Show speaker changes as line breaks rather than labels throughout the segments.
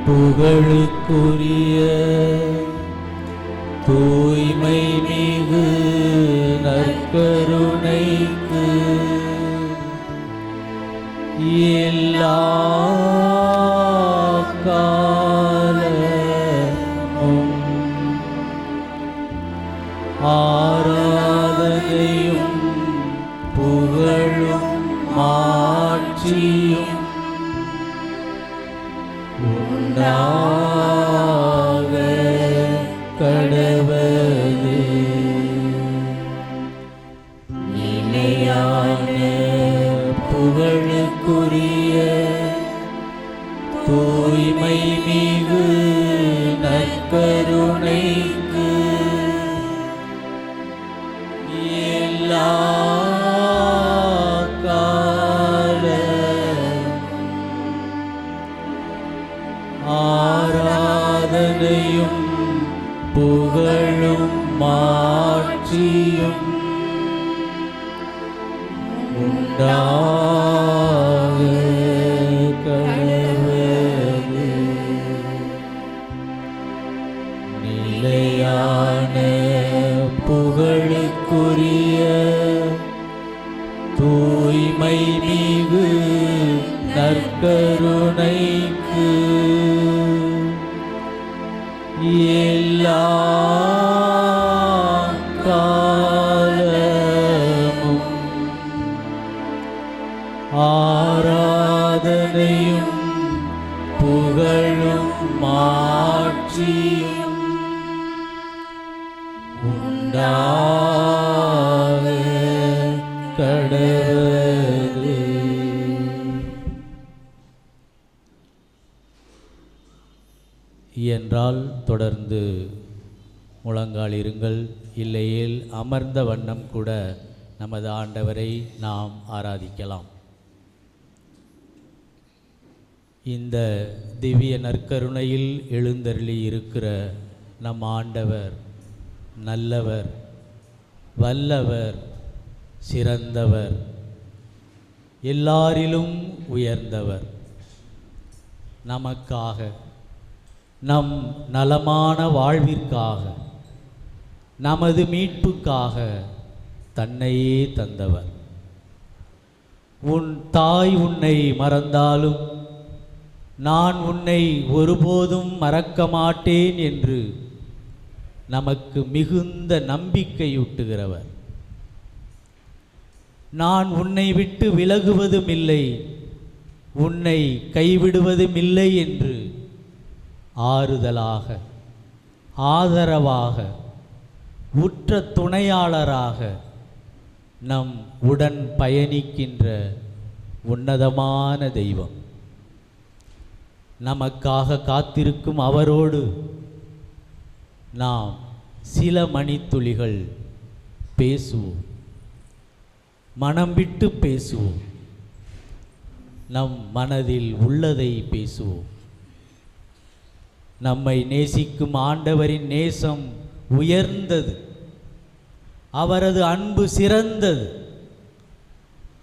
புகழுக்குரிய தூய்மை மிகு நற்கருணைக்கு எல்லா காலமும் ஆராதனையும் புகழும் மாட்சியும் உண்டாக கடவது. நிலையான புகழுக்குரிய தூய்மை மிகு நற்கருணைக்கு எல்லா ஆராதனையும் புகழும் மாட்சியும் உண்டாக கடவது. நிலையான புகழுக்குரிய தூய்மை மிகு நற்கருணைக்கு எல்லா காலமும் ஆராதனையும் புகழும் மாட்சியும் உண்டாக கடவது. என்றால் தொடர்ந்து முழங்காலிருங்கள், இல்லையேல் அமர்ந்த வண்ணம் கூட நமது ஆண்டவரை நாம் ஆராதிக்கலாம். இந்த திவ்ய நற்கருணையில் எழுந்தருளி இருக்கிற நம் ஆண்டவர் நல்லவர், வல்லவர், சிறந்தவர், எல்லாரிலும் உயர்ந்தவர். நமக்காக, நம் நலமான வாழ்விற்காக, நமது மீட்புக்காக தன்னையே தந்தவர். உன் தாய் உன்னை மறந்தாலும் நான் உன்னை ஒருபோதும் மறக்க மாட்டேன் என்று நமக்கு மிகுந்த நம்பிக்கையூட்டுகிறவர். நான் உன்னை விட்டு விலகுவதும் இல்லை, உன்னை கைவிடுவதும் இல்லை என்று ஆறுதலாக, ஆதரவாக, உற்ற துணையாளராக நம் உடன் பயணிக்கின்ற உன்னதமான தெய்வம். நமக்காக காத்திருக்கும் அவரோடு நாம் சில மணித்துளிகள் பேசுவோம், மனம் விட்டு பேசுவோம், நம் மனதில் உள்ளதை பேசுவோம். நம்மை நேசிக்கும் ஆண்டவரின் நேசம் உயர்ந்தது, அவரது அன்பு சிறந்தது.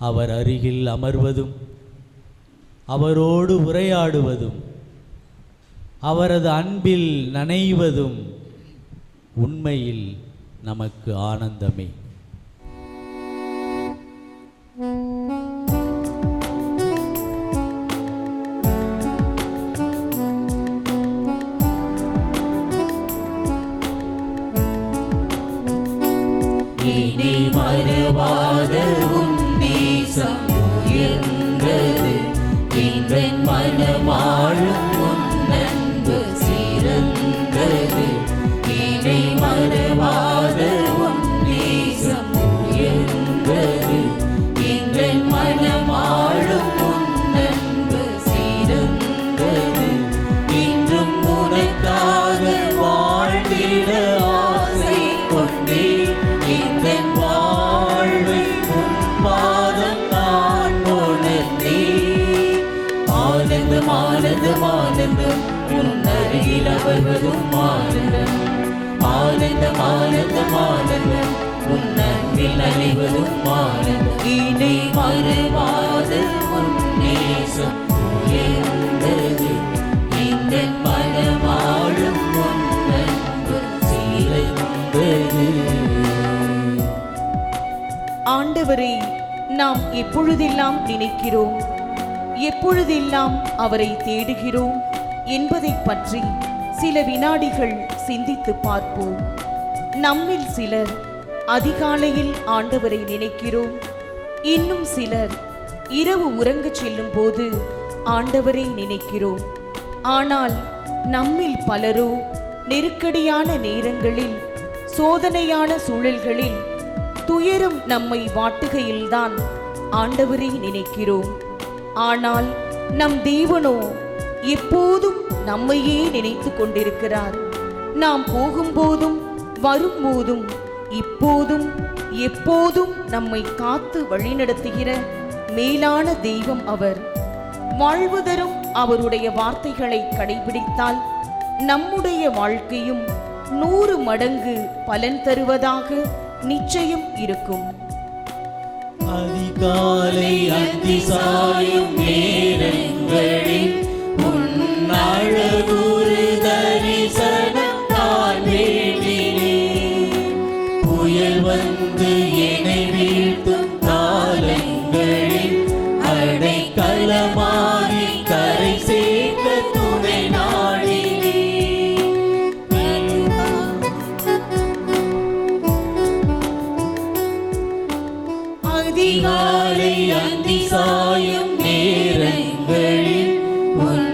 அவர் அருகில் அமர்வதும், அவரோடு உரையாடுவதும், அவரது அன்பில் நனைவதும் உண்மையில் நமக்கு ஆனந்தமே.
இனி மறுவாத உன் நேசம் உயர்ந்தது, எங்கள் மனமாளும் உன் அன்பு சிறந்தது. இனி மறுவாத உன் நேசம் உயர்ந்தது, எங்கள் மனமாளும் உன் அன்பு சிறந்தது. இன்றும் உனக்காக வாழ்ந்திட ஆசை கொண்டே எங்கள் வாழ்வை உன் பாதம் நான் உணர்ந்தேன். ஆனந்தம் ஆனந்தம் ஆனந்தம் உன் அருகில் அமர்வதும் ஆனந்தம். ஆனந்தம் ஆனந்தம் ஆனந்தம் உன் அன்பில் நனைவதும் ஆனந்தம். இணை மறுவாத உன் நேசம் உயர்ந்தது.
ஆண்டவரை நாம் எப்பொழுதெல்லாம் நினைக்கிறோம், எப்பொழுதெல்லாம் அவரை தேடுகிறோம் என்பதை பற்றி சில வினாடிகள் சிந்தித்து பார்ப்போம். நம்மில் சிலர் அதிகாலையில் ஆண்டவரை நினைக்கிறோம், இன்னும் சிலர் இரவு உறங்கச் செல்லும் போது ஆண்டவரை நினைக்கிறோம். ஆனால் நம்மில் பலரோ நெருக்கடியான நேரங்களில், சோதனையான சூழல்களில், துயரம் நம்மை வாட்டுகையில்தான் ஆண்டவரை நினைக்கிறோம். ஆனால் நம் தேவனோ எப்போதும் நம்மையே நினைத்து கொண்டிருக்கிறார். நாம் போகும்போதும் வரும்போதும் இப்போதும் எப்போதும் நம்மை காத்து வழிநடத்துகிற மேலான தெய்வம் அவர். வாழ்வதரும் அவருடைய வார்த்தைகளை கடைபிடித்தால் நம்முடைய வாழ்க்கையும் 100 மடங்கு பலன் தருவதாக நிச்சயம் இருக்கும்.
அதிகாலை அதிசாயும் நேரங்களில் உன் அழகுரு தரிசனம் நான் வேண்டினேன். புயல் வந்து என்னை வீழ்த்தும் காலங்களில் அடைக்கலமாகி கரை சேர்க்க துணை நாடினேன். அதிகாலை அதிசாயும் நேரங்களில் உன்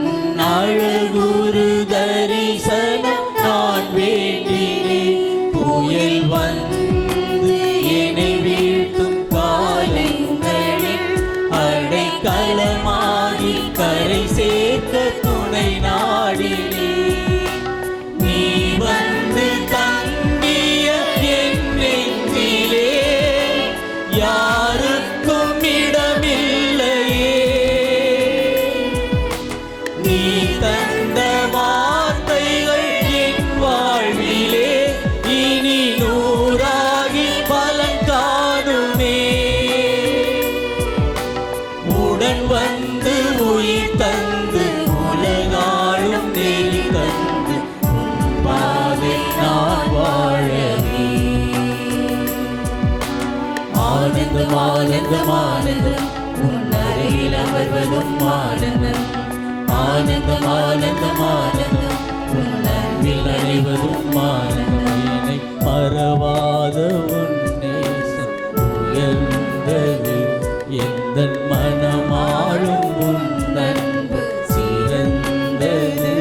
அழகுரு தரிசனம் நான் வேண்டினேன். புயல் வந்து என்னை வீழ்த்தும் காலங்களில் அடைக்கலமாகி கரை சேர்க்க துணை நாடினேன். நீ வந்து தங்கிய என் நெஞ்சிலே யாருக்கும் இடமில்லையே. நீ தந்த வார்த்தைகள் என் வாழ்விலே இனி 100ஆகி பலன் காணுமே. உடன் வந்து உயிர் தந்து உலகாளும் நெறி தந்து உன் பாதை நான் வாழவே. ஆனந்தம் ஆனந்தம் ஆனந்தம் உன் அருகில் அமர்வதும் ஆனந்தம். ஆனந்தம் ஆனந்தம் ஆனந்தம் உன் அன்பில் அடைவதும் ஆனந்தம். என்னை மறவாத உன் நேசம் உயர்ந்தது, எந்தன் மனமாளும் உன் அன்பு சிறந்தது.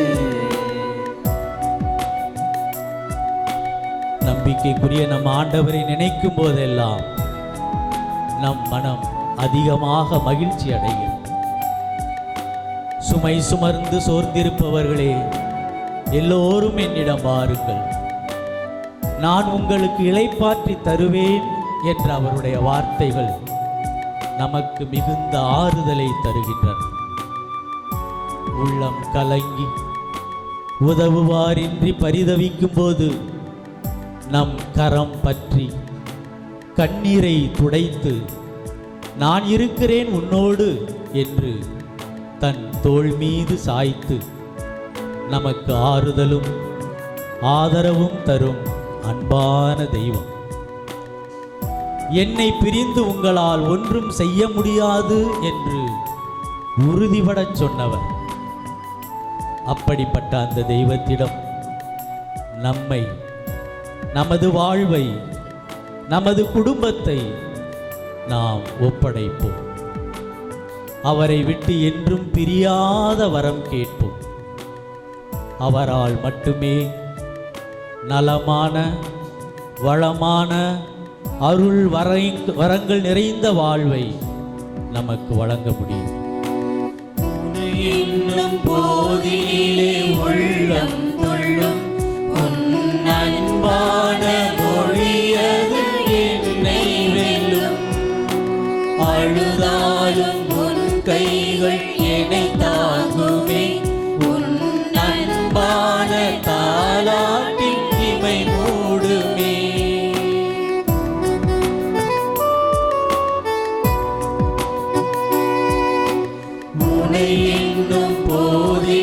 நம்பிக்கைக்குரிய நம் ஆண்டவரை நினைக்கும் போதெல்லாம் நம் மனம் அதிகமாக மகிழ்ச்சி அடைகிறது. சுமை சுமர்ந்து சோர்ந்திருப்பவர்களே, எல்லோரும் என்னிடம் வாருங்கள், நான் உங்களுக்கு இளைப்பாற்றி தருவேன் என்ற அவருடைய வார்த்தைகள் நமக்கு மிகுந்த ஆறுதலை தருகின்றன. உள்ளம் கலங்கி உதவுவாரின்றி பரிதவிக்கும் போது நம் கரம் பற்றி கண்ணீரை துடைத்து நான் இருக்கிறேன் உன்னோடு என்று தன் தோள் மீது சாய்த்து நமக்கு ஆறுதலும் ஆதரவும் தரும் அன்பான தெய்வம். என்னை பிரிந்து உங்களால் ஒன்றும் செய்ய முடியாது என்று உறுதிபடச் சொன்னவர். அப்படிப்பட்ட அந்த தெய்வத்திடம் நம்மை, நமது வாழ்வை, நமது குடும்பத்தை நாம் ஒப்படைப்போம். அவரை விட்டு என்றும் பிரியாத வரம் கேட்போம். அவரால் மட்டுமே நலமான, வளமான, அருள் வரங்கள் நிறைந்த வாழ்வை நமக்கு வழங்க முடியும்.
இன்னும் போதிலே உள்ளம் துள்ளும் உன் அன்பான மொழியது என்னை வெல்லும். அழுதாலும் உன் கைகள் என்னை தாங்குமே. உன் அன்பான தாலாட்டின் இமை மூடுமே. உன்னை இன்னும் போதி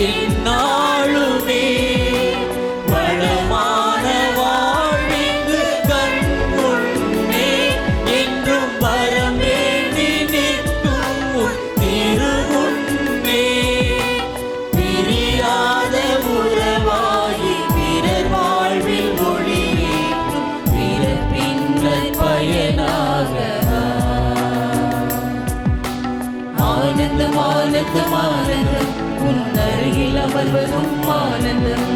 எந்நாளுமே வளமான வாழ்விங்கு கண் முன்னே என்றும் வரம் வேண்டி நிற்கும் உன் திருமுன்னே பிரியாத உறவாகி பிறர் வாழ்வில் ஒளியேற்றும் பிறப்பின்னல் பயனாக ஆனந்தம் ஆனந்தம் ஆனந்தம் உன் அருகில் அமர்வதும் ஆனந்தம்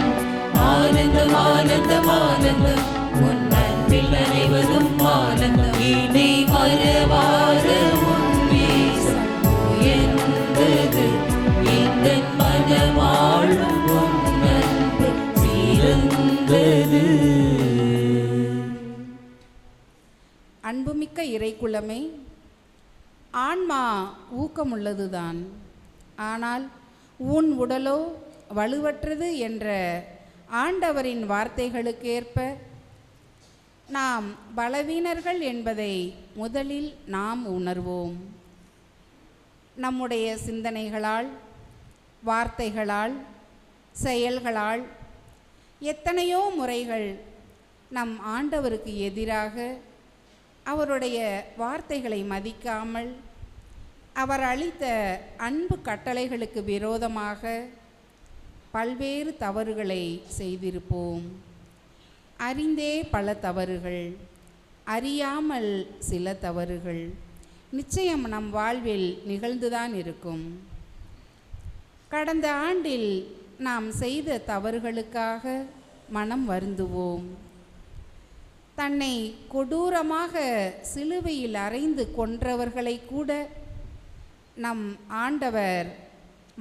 ஆனந்தம் ஆனந்தம் ஆனந்தம் உன் அன்பில் நனைவதும் ஆனந்தம் இனி மறவாத உன் நேசம் உயர்ந்தது இந்த மனமாளும் உன் அன்பு சிறந்தது.
அன்புமிக்க இறைக்குலமே, ஆன்மா ஊக்கமுள்ளதுதான், ஆனால் உன் உடலோ வலுவற்றது என்ற ஆண்டவரின் வார்த்தைகளுக்கேற்ப நாம் பலவீனர்கள் என்பதை முதலில் நாம் உணர்வோம். நம்முடைய சிந்தனைகளால், வார்த்தைகளால், செயல்களால் எத்தனையோ முறைகள் நம் ஆண்டவருக்கு எதிராக அவருடைய வார்த்தைகளை மதிக்காமல் அவர் அளித்த அன்பு கட்டளைகளுக்கு விரோதமாக பல்வேறு தவறுகளை செய்திருப்போம். அறிந்தே பல தவறுகள், அறியாமல் சில தவறுகள் நிச்சயம் நம் வாழ்வில் நிகழ்ந்துதான் இருக்கும். கடந்த ஆண்டில் நாம் செய்த தவறுகளுக்காக மனம் வருந்துவோம். தன்னை கொடூரமாக சிலுவையில் அறைந்து கொன்றவர்களை கூட நம் ஆண்டவர்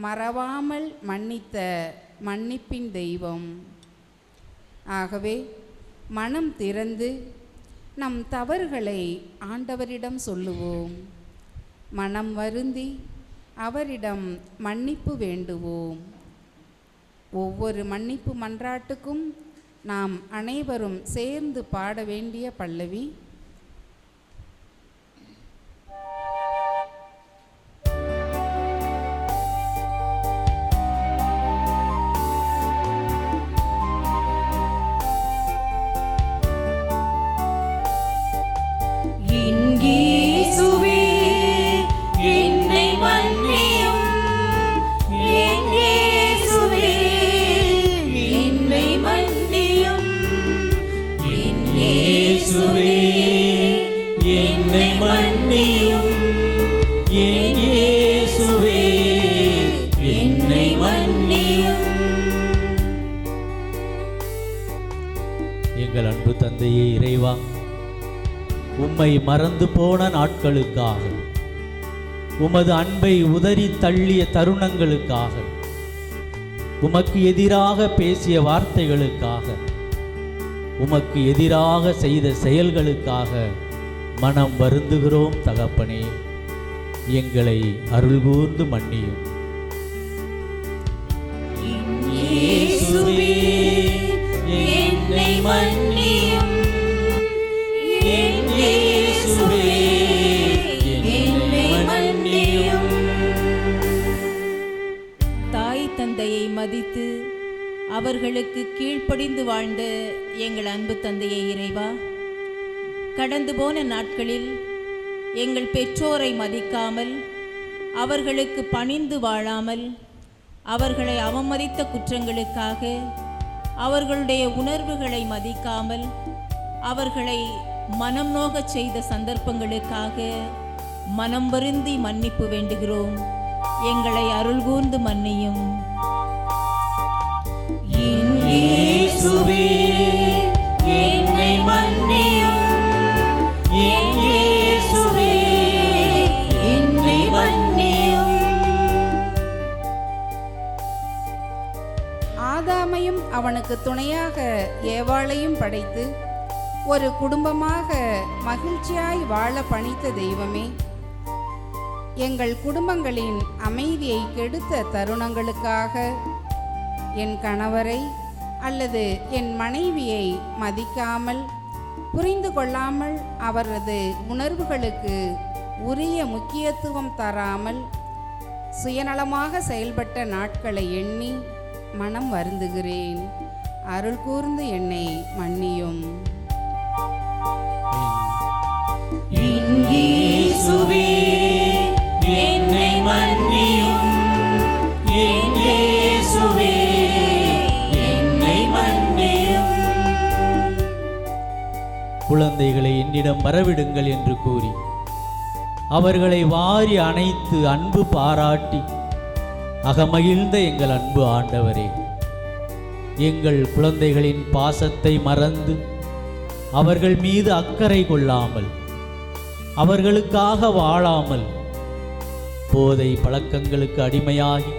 மறவாமல் மன்னித்த மன்னிப்பின் தெய்வம். ஆகவே மனம் திறந்து நம் தவறுகளை ஆண்டவரிடம் சொல்லுவோம். மனம் வருந்தி அவரிடம் மன்னிப்பு வேண்டுவோம். ஒவ்வொரு மன்னிப்பு மன்றாட்டுக்கும் நாம் அனைவரும் சேர்ந்து பாட வேண்டிய பல்லவி.
என்னை மன்னியும் என் இயேசுவே, என்னை மன்னியும்.
எங்கள் அன்பு தந்தையே இறைவா, உம்மை மறந்து போன நாட்களுக்காக, உமது அன்பை உதறி தள்ளிய தருணங்களுக்காக, உமக்கு எதிராக பேசிய வார்த்தைகளுக்காக, உமக்கு எதிராக செய்த செயல்களுக்காக மனம் வருந்துகிறோம் தகப்பனே. எங்களை அருள்கூர்ந்து மன்னியும்.
இயேசுவே, என்னை மன்னியும் என் இயேசுவே, என்னை மன்னியும்.
தாய் தந்தையை மதித்து அவர்களுக்கு கீழ்ப்படிந்து வாழ்ந்த எங்கள் அன்பு தந்தையை இறைவா, கடந்து போன நாட்களில் எங்கள் பெற்றோரை மதிக்காமல், அவர்களுக்கு பணிந்து வாழாமல், அவர்களை அவமதித்த குற்றங்களுக்காக, அவர்களுடைய உணர்வுகளை மதிக்காமல், அவர்களை மனம் நோகச் செய்த சந்தர்ப்பங்களுக்காக மனம் வருந்தி மன்னிப்பு வேண்டுகிறோம். எங்களை அருள்கூர்ந்து மன்னியும்.
இயேசுவே, என்னை மன்னியும் என் இயேசுவே, என்னை மன்னியும்.
ஆதாமையும் அவனுக்கு துணையாக ஏவாளையும் படைத்து ஒரு குடும்பமாக மகிழ்ச்சியாய் வாழ பணித்த தெய்வமே, எங்கள் குடும்பங்களின் அமைதியை கெடுத்த தருணங்களுக்காக என் கணவரை அல்லது என் மனைவியை மதிக்காமல், புரிந்து கொள்ளாமல், அவரது உணர்வுகளுக்கு உரிய முக்கியத்துவம் தராமல், சுயநலமாக செயல்பட்ட நாட்களை எண்ணி மனம் வருந்துகிறேன். அருள் கூர்ந்து என்னை மன்னியும்.
இயேசுவே என்னை மன்னியும். இயேசுவே என்னை மன்னியும்.
குழந்தைகளை என்னிடம் வரவிடுங்கள் என்று கூறி அவர்களை வாரி அணைத்து அன்பு பாராட்டி அகமகிழ்ந்த எங்கள் அன்பு ஆண்டவரே, எங்கள் குழந்தைகளின் பாசத்தை மறந்து அவர்கள் மீது அக்கறை கொள்ளாமல் அவர்களுக்காக வாழாமல் போதை பழக்கங்களுக்கு அடிமையாகி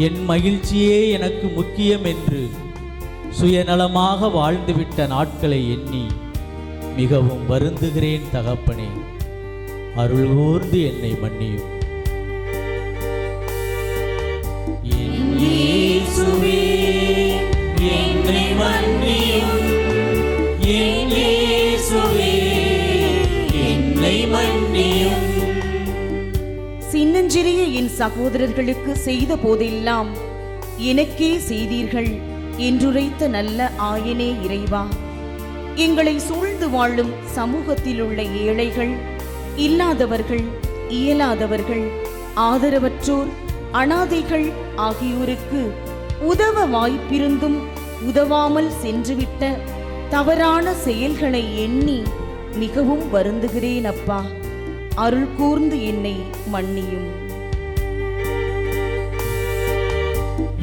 என் மகிழ்ச்சியே எனக்கு முக்கியம் என்று சுயநலமாக வாழ்ந்துவிட்ட நாட்களை எண்ணி மிகவும் வருந்துகிறேன் தகப்பனே. அருள் கூர்ந்து என்னை மன்னியும்.
இயேசுவே என்னை மன்னியும். இயேசுவே என்னை மன்னியும்.
சின்னஞ்சிறிய என் சகோதரர்களுக்கு செய்த போதெல்லாம் எனக்கே செய்தீர்கள் என்றுரைத்த நல்ல ஆயனே இறைவா, எங்களை சூழ்ந்து வாழும் சமூகத்தில் உள்ள ஏழைகள், இல்லாதவர்கள், இயலாதவர்கள், ஆதரவற்றோர், அனாதைகள் ஆகியோருக்கு உதவ வாய்ப்பிருந்தும் உதவாமல் சென்றுவிட்ட தவறான செயல்களை எண்ணி மிகவும் வருந்துகிறேன் அப்பா. அருள் கூர்ந்து என்னை மன்னியும்.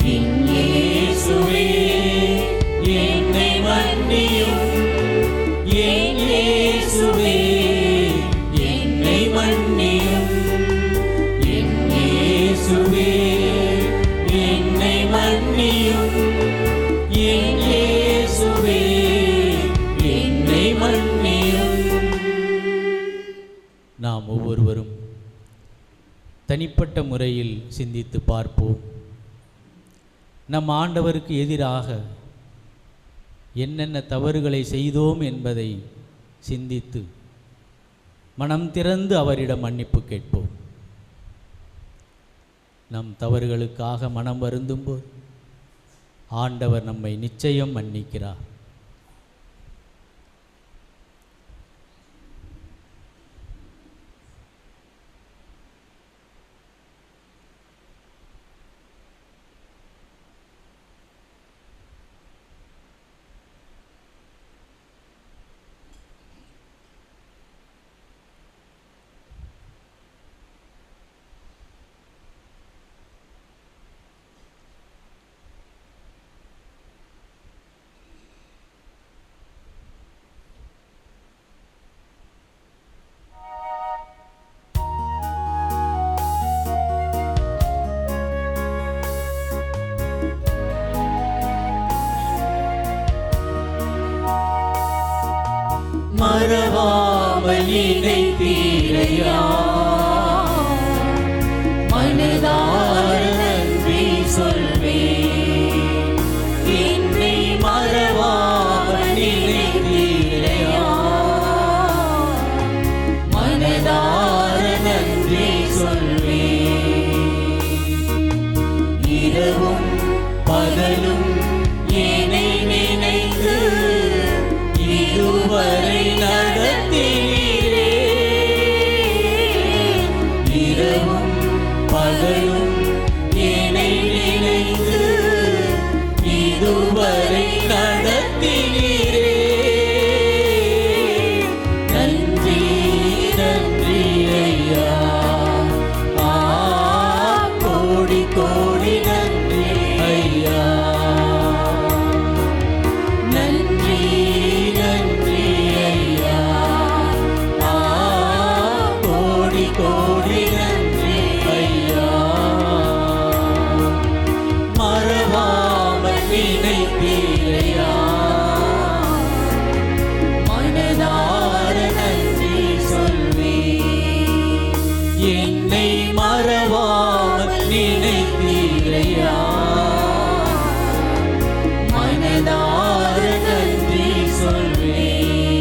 இயேசுவே என்னை மன்னியும். இயேசுவே என்னை மன்னியும். இயேசுவே என்னை மன்னியும். இயேசுவே என்னை மன்னியும்.
நாம் ஒவ்வொருவரும் தனிப்பட்ட முறையில் சிந்தித்து பார்ப்போம். நம் ஆண்டவருக்கு எதிராக என்னென்ன தவறுகளை செய்தோம் என்பதை சிந்தித்து மனம் திறந்து அவரிடம் மன்னிப்பு கேட்போம். நம் தவறுகளுக்காக மனம் வருந்தும்போது ஆண்டவர் நம்மை நிச்சயம் மன்னிக்கிறார்.
மறவாமல் நினைத்தீரையா, மனதார நன்றி சொல்வேன். என்னை மறவாமல் நினைத்தீரையா, மனதார நன்றி சொல்வேன். இரவும் பகலும் என்னை நினைத்து இதுவரை நடத்தீரே. இரவும் பகலும் என்னை நினைத்து இதுவரை நடத்தினீரே. நன்றி நன்றி ஐயா, கோடி கோடி நன்றி ஐயா. நன்றி நன்றி ஐயா, கோடி கோடி நன்றி ஐயா. மறவாமல் நினைத்தீரையா, மனதார நன்றி சொல்வேன். என்னை மறவாமல் நினைத்தீரையா, மனதார நன்றி சொல்வேன்.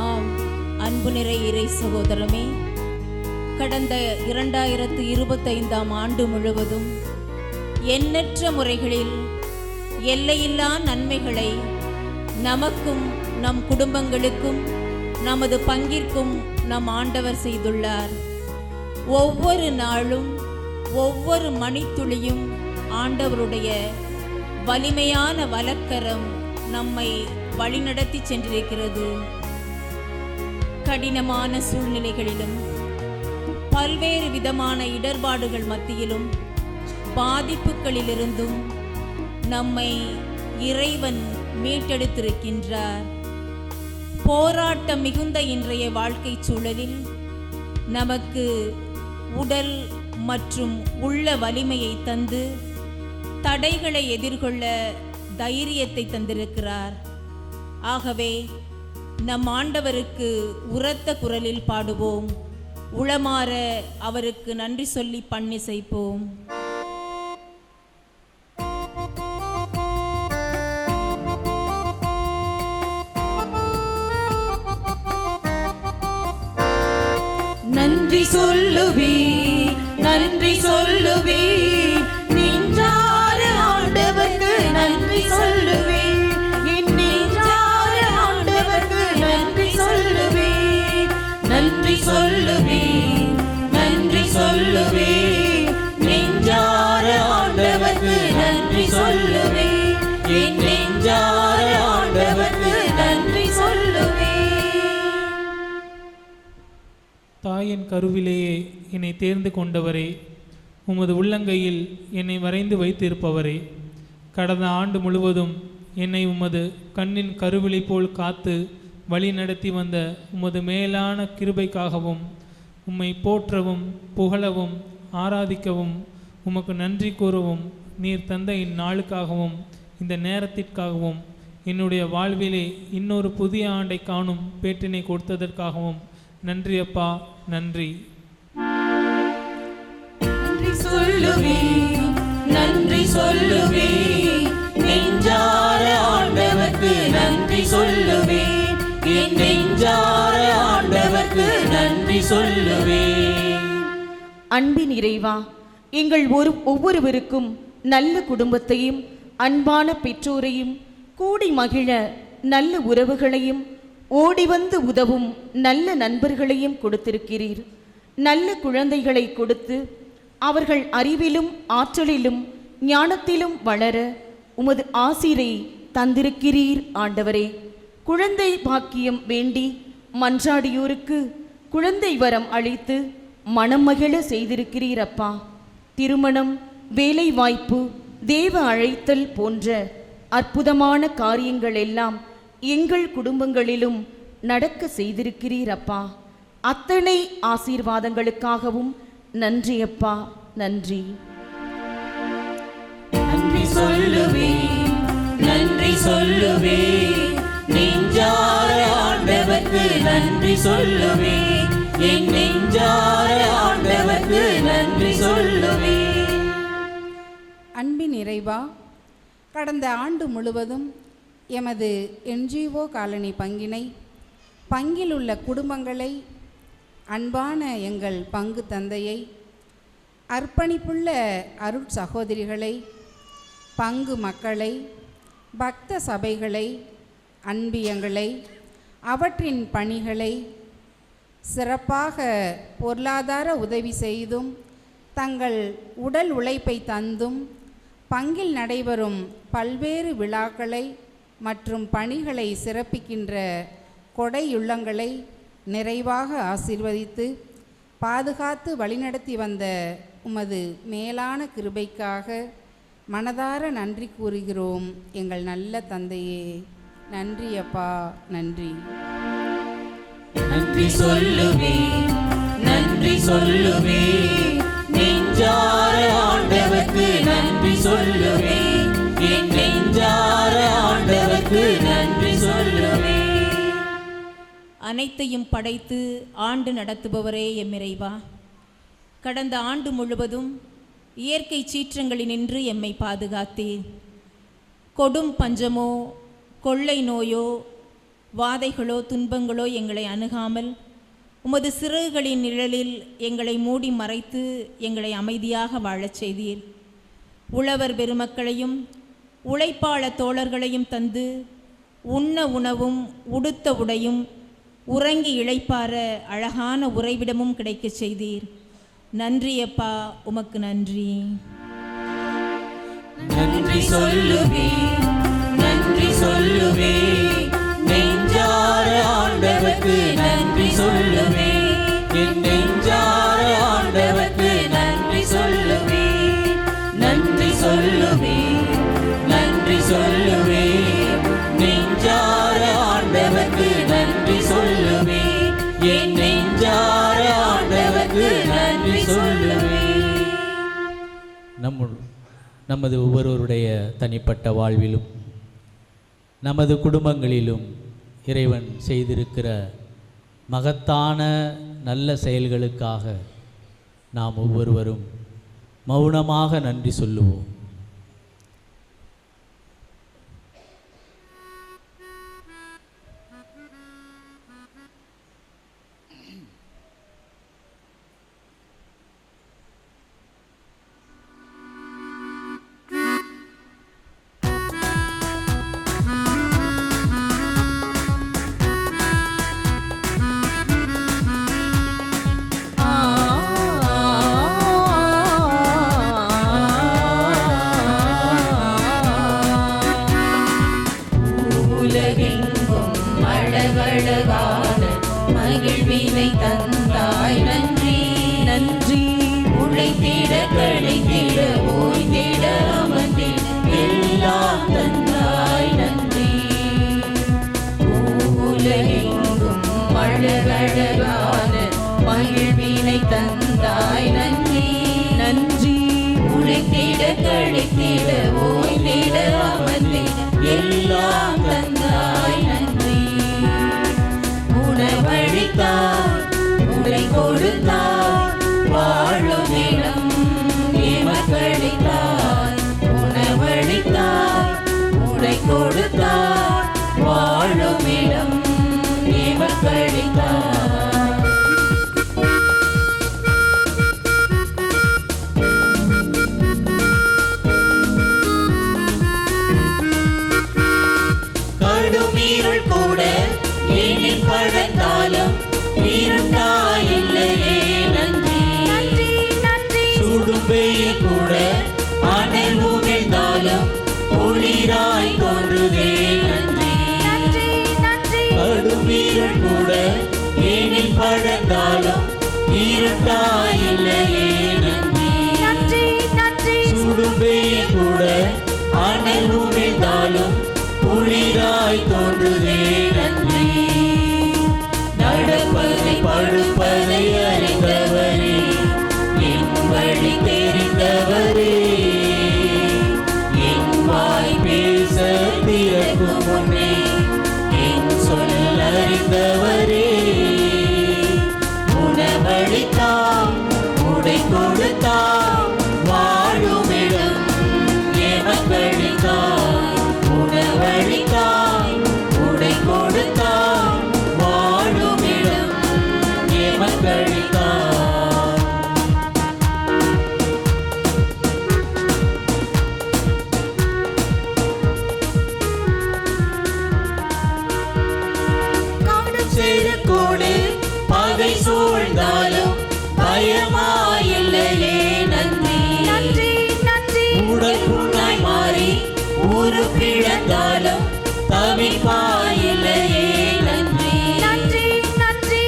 ஆம், அன்பு நிறை இறை சகோதரமே, கடந்த 2025ஆம் ஆண்டு முழுவதும் எண்ணற்ற முறைகளில் எல்லையில்லா நன்மைகளை நமக்கும் நம் குடும்பங்களுக்கும் நமது பங்கிற்கும் நம் ஆண்டவர் செய்துள்ளார். ஒவ்வொரு நாளும் ஒவ்வொரு மணித்துளியும் ஆண்டவருடைய வலிமையான வலக்கரம் நம்மை வழிநடத்தி சென்றிருக்கிறது. கடினமான சூழ்நிலைகளிலும் பல்வேறு விதமான இடர்பாடுகள் மத்தியிலும் பாதிப்புகளிலிருந்தும் நம்மை இறைவன் மீட்டெடுத்திருக்கின்றார். போராட்டம் மிகுந்த இன்றைய வாழ்க்கை சூழலில் நமக்கு உடல் மற்றும் உள்ள வலிமையை தந்து தடைகளை எதிர்கொள்ள தைரியத்தை தந்திருக்கிறார். ஆகவே நம் ஆண்டவருக்கு உரத்த குரலில் பாடுவோம், உளமாற அவருக்கு நன்றி சொல்லி பண்ணிசைப்போம்.
நன்றி சொல்லுவே, நன்றி சொல்லுவே, நெஞ்சார ஆண்டவர்க்கு நன்றி சொல்லுவே, என் நெஞ்சார ஆண்டவர்க்கு நன்றி சொல்லுவே, நன்றி சொல்லுவே, நன்றி சொல்லுவே, நெஞ்சார ஆண்டவர்க்கு நன்றி சொல்லுவே, என் நெஞ்சார ஆண்டவர்க்கு நன்றி சொல்லுவே.
தாயின் கருவிலேயே என்னை தேர்ந்து கொண்டவரே, உமது உள்ளங்கையில் என்னை வரைந்து வைத்திருப்பவரே, கடந்த ஆண்டு முழுவதும் என்னை உமது கண்ணின் கருவிழி போல் காத்து வழி நடத்தி வந்த உமது மேலான கிருபைக்காகவும் உம்மை போற்றவும் புகழவும் ஆராதிக்கவும் உமக்கு நன்றி கூறவும் நீர் தந்த இந்நாளுக்காகவும் இந்த நேரத்திற்காகவும் என்னுடைய வாழ்விலே இன்னொரு புதிய ஆண்டை காணும் பேற்றினை கொடுத்ததற்காகவும் நன்றி அப்பா, நன்றி.
நன்றி சொல்லுவே, நன்றி சொல்லுவே, நெஞ்சார ஆண்டவர்க்கு நன்றி சொல்லுவே, என் நெஞ்சார ஆண்டவர்க்கு நன்றி சொல்லுவே. அன்பின் இறைவா, எங்கள் ஒவ்வொருவருக்கும் நல்ல குடும்பத்தையும் அன்பான பெற்றோரையும் கூடி மகிழ நல்ல உறவுகளையும் ஓடி வந்து உதவும் நல்ல நண்பர்களையும் கொடுத்திருக்கிறீர். நல்ல குழந்தைகளை கொடுத்து அவர்கள் அறிவிலும் ஆற்றலிலும் ஞானத்திலும் வளர உமது ஆசிரை தந்திருக்கிறீர் ஆண்டவரே. குழந்தை பாக்கியம் வேண்டி மன்றாடியோருக்கு குழந்தை வரம் அளித்து மனம் மகிழ செய்திருக்கிறீர் அப்பா. திருமணம், வேலை வாய்ப்பு, தேவ அழைத்தல் போன்ற அற்புதமான காரியங்கள் எல்லாம் எங்கள் குடும்பங்களிலும் நடக்க செய்திருக்கிறீர் அப்பா. அத்தனை ஆசீர்வாதங்களுக்காகவும் நன்றி அப்பா, நன்றி.
நன்றி சொல்லுவே, நன்றி சொல்லுவே, நெஞ்சார ஆண்டவர்க்கு நன்றி சொல்லுவே, என் நெஞ்சார ஆண்டவர்க்கு நன்றி சொல்லுவே.
அன்பின் இறைவா, கடந்த ஆண்டு முழுவதும் எமது NGO காலனி பங்கினை, பங்கில் உள்ள குடும்பங்களை, அன்பான எங்கள் பங்கு தந்தையை, அர்ப்பணிப்புள்ள அருட் சகோதரிகளை, பங்கு மக்களை, பக்த சபைகளை, அன்பியங்களை, அவற்றின் பணிகளை சிறப்பாக பொருளாதார உதவி செய்தும் தங்கள் உடல் உழைப்பை தந்தும் பங்கில் நடைபெறும் பல்வேறு விழாக்களை மற்றும் பணிகளை சிறப்பிக்கின்ற கொடையுள்ளங்களை நிறைவாக ஆசீர்வதித்து பாதுகாத்து வழிநடத்தி வந்த உமது மேலான கிருபைக்காக மனதார நன்றி கூறுகிறோம் எங்கள் நல்ல தந்தையே. நன்றி அப்பா, நன்றி.
நன்றி சொல்லுவே, நன்றி சொல்லுவே, நெஞ்சார ஆண்டவர்க்கு நன்றி சொல்லுவே, என் நெஞ்சார ஆண்டவர்க்கு நன்றி சொல்லுவே.
அனைத்தையும் படைத்து ஆண்டு நடத்துபவரே எம்மிறைவா, கடந்த ஆண்டு முழுவதும் இயற்கை சீற்றங்களினின்று எம்மை பாதுகாத்தீர். கொடும் பஞ்சமோ கொள்ளை நோயோ வாதைகளோ துன்பங்களோ எங்களை அணுகாமல் உமது சிறகுகளின் நிழலில் எங்களை மூடி மறைத்து எங்களை அமைதியாக வாழச் செய்தீர். உழவர் பெருமக்களையும் உழைப்பாளர் தோழர்களையும் தந்து உண்ண உணவும் உடுத்த உடையும் உறங்கி இளைப்பாற அழகான உறைவிடமும் கிடைக்கச் செய்தீர். நன்றி அப்பா, உமக்கு நன்றி.
நன்றி சொல்லுவே, நன்றி சொல்லுவே, நெஞ்சார ஆண்டவர்க்கு நன்றி சொல்லுவே, என் நெஞ்சார ஆண்டவர்க்கு நன்றி சொல்லுவே, நன்றி சொல்லுவே, நன்றி சொல்லுவே, நெஞ்சார ஆண்டவர்க்கு நன்றி சொல்லுவே, என் நெஞ்சார ஆண்டவர்க்கு நன்றி சொல்லுவே.
நமது ஒவ்வொருவருடைய தனிப்பட்ட வாழ்விலும் நமது குடும்பங்களிலும் இறைவன் செய்திருக்கிற மகத்தான நல்ல செயல்களுக்காக நாம் ஒவ்வொருவரும் மௌனமாக நன்றி சொல்லுவோம்.
மகிழ்வினை தந்தாய் நன்றி நன்றி. உழைத்திட கழித்திட ஓய்ந்திட அமர்ந்திட எல்லாம் தந்தாய் நன்றி. உலகெங்கும் அழகழகான மகிழ்வினை தந்தாய் நன்றி நன்றி. உழைத்திட கழித்திட ஓய்ந்திட அமர்ந்திட எல்லாம் தந்தாய் நன்றி. உணவளித்தார், உடை கொடுத்தார், வாழும் இடம் எமக்களித்தார். உணவளித்தார், உடை கொடுத்தார், வாழும் இடம் எமக்களித்தார். கடுமீருள் கூட ஏனில் பழந்தாலும் இருட்டாயில்லையே நன்றி நன்றி நன்றி. சுடும்பெயில் கூட அனல் உமிழ்ந்தாலும் ஒளிராய் தோன்றுதே நன்றி நன்றி நன்றி. கடுமீருள் கூட ஏனில் பழந்தாலும் இருட்டாயில்லையே நன்றி நன்றி நன்றி. சுடும்பெயில் கூட அனல் உமிழ்ந்தாலும் ஒளிராய் தோன்றுதே நன்றி. நடப்பதை படுப்பதை அறிந்தவரே, என் வழி தெரிந்தவரே, என் வாய் பேச திறக்கும் முன்னே என் சொல் அறிந்தவரே. உணவளித்தாம், உடை கொடுத்தாம், வாழுமிடம் எமக்களித்தாம். உணவளித்தாம், உடை கொடுத்தாம், வாழுமிடம் எமக்களித்தாம். காணும் செருக்கோடு பகை சூழ்ந்தாலும் பயமாயில்லையே நன்றி நன்றி நன்றி. உடல் புண்ணாய் மாறி உருப்பிழந்தாலும் தவிப்பாயில்லையே நன்றி நன்றி நன்றி.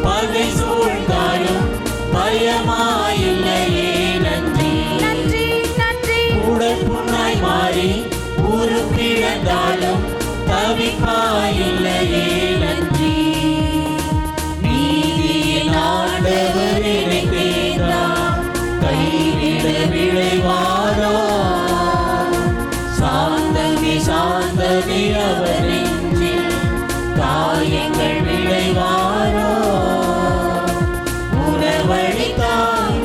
பகை சூழ்ந்தாலும் பயமாயில்லையே நன்றி நன்றி நன்றி. உடல் புண்ணாய் மாறி உருப்பிழந்தாலும் தவிப்பாயில்லையே நன்றி. நீதியின் ஆண்டவர் என்னை தேர்ந்தார், கைவிட விளைவாரோ. சாந்தமே சாந்தமே அவர் நெஞ்சில் காயங்கள் விளைவாரோ. உணவளித்தார்,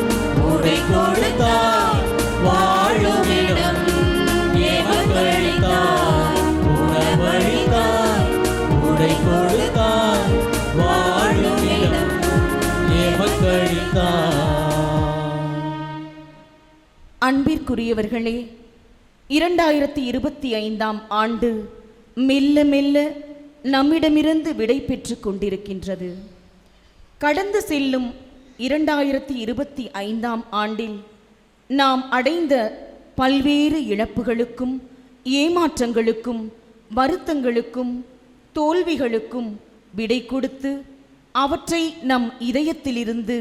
உடை கொடுத்தார், வாழுமிடம் எமக்களித்தார். உணவளித்தார்,
அன்பிற்குரியவர்களே, 2025ஆம் ஆண்டு மெல்ல மெல்ல நம்மிடமிருந்து விடை பெற்று கொண்டிருக்கின்றது. கடந்து செல்லும் 2025ஆம் ஆண்டில் நாம் அடைந்த பல்வேறு இழப்புகளுக்கும், ஏமாற்றங்களுக்கும், வருத்தங்களுக்கும், தோல்விகளுக்கும் விடை கொடுத்து அவற்றை நம் இதயத்திலிருந்து,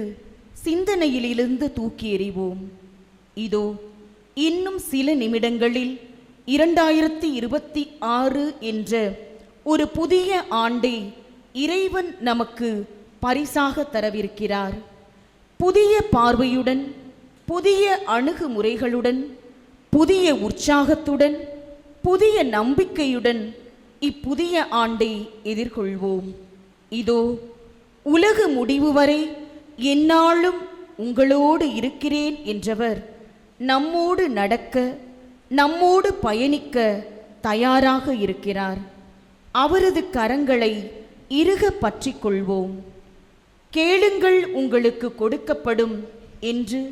சிந்தனையிலிருந்து தூக்கி எறிவோம். இதோ இன்னும் சில நிமிடங்களில் 2026 என்ற ஒரு புதிய ஆண்டை இறைவன் நமக்கு பரிசாக தரவிருக்கிறார். புதிய பார்வையுடன், புதிய அணுகுமுறைகளுடன், புதிய உற்சாகத்துடன், புதிய நம்பிக்கையுடன் இப்புதிய ஆண்டை எதிர்கொள்வோம். இதோ உலக முடிவு வரை எந்நாளும் உங்களோடு இருக்கிறேன் என்றவர் நம்மோடு நடக்க, நம்மோடு பயணிக்க தயாராக இருக்கிறார். அவரது கரங்களை இறுக பற்றிக் கொள்வோம். கேளுங்கள், உங்களுக்கு கொடுக்கப்படும் என்று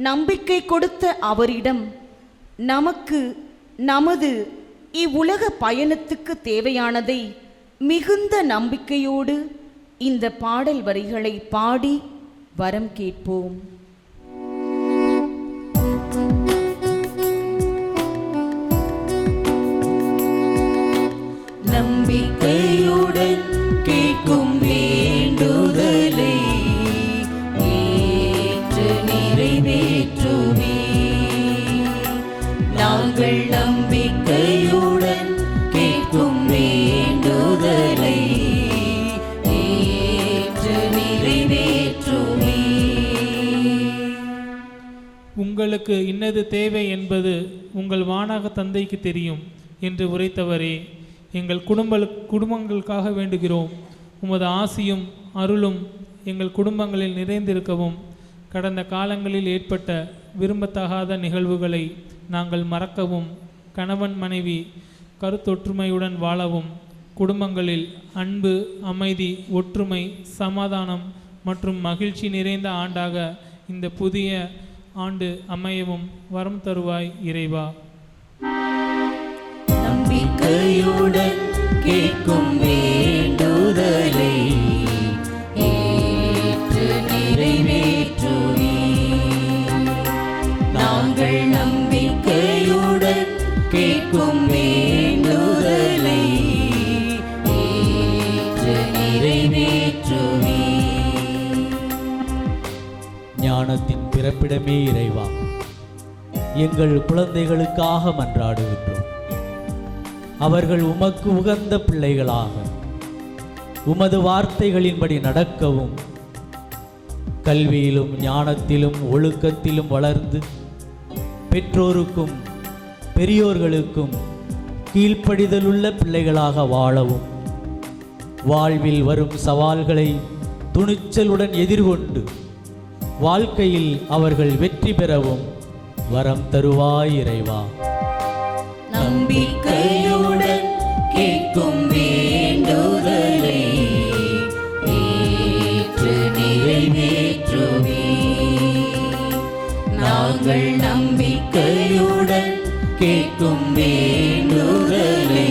நம்பிக்கை கொடுத்த அவரிடம் நமக்கு நமது இவ்வுலக பயணத்துக்கு தேவையானதை மிகுந்த நம்பிக்கையோடு இந்த பாடல் வரிகளை பாடி வரம் கேட்போம்.
நம்பிக்கையுடன் கேட்கும் வேண்டுதலை ஏற்று நிறைவேற்றுவே. நாங்கள் நம்பிக்கையுடன் கேட்கும் வேண்டுதலை ஏற்று நிறைவேற்றுவே.
உங்களுக்கு இன்னது தேவை என்பது உங்கள் வானக தந்தைக்கு தெரியும் என்று உரைத்தவரே, எங்கள் குடும்பங்களுக்காக வேண்டுகிறோம். உமது ஆசியும் அருளும் எங்கள் குடும்பங்களில் நிறைந்திருக்கவும், கடந்த காலங்களில் ஏற்பட்ட விரும்பத்தகாத நிகழ்வுகளை நாங்கள் மறக்கவும், கணவன் மனைவி கருத்தொற்றுமையுடன் வாழவும், குடும்பங்களில் அன்பு, அமைதி, ஒற்றுமை, சமாதானம் மற்றும் மகிழ்ச்சி நிறைந்த ஆண்டாக இந்த புதிய ஆண்டு அமையவும் வரம் தருவாய் இறைவா.
நம்பிக்கையுடன் கேட்கும் வேண்டுதலை ஏற்று நிறைவேற்றுவே. நாங்கள் நம்பிக்கையுடன் கேட்கும் வேண்டுதலை ஏற்று நிறைவேற்றுவே.
ஞானத்தின் பிறப்பிடமே இறைவா, எங்கள் குழந்தைகளுக்காக மன்றாடுகின்றோம். அவர்கள் உமக்கு உகந்த பிள்ளைகளாக உமது வார்த்தைகளின்படி நடக்கவும், கல்வியிலும் ஞானத்திலும் ஒழுக்கத்திலும் வளர்ந்து பெற்றோருக்கும் பெரியோர்களுக்கும் கீழ்ப்படிதலுள்ள பிள்ளைகளாக வாழவும், வாழ்வில் வரும் சவால்களை துணிச்சலுடன் எதிர்கொண்டு வாழ்க்கையில் அவர்கள் வெற்றி பெறவும் வரம் தருவாய் இறைவா.
நம்பிக்கையுடன் கேட்கும் வேண்டுதலை ஏற்று நிறைவேற்றுவே. நாங்கள் நம்பிக்கையுடன் கேட்கும் வேண்டுதலை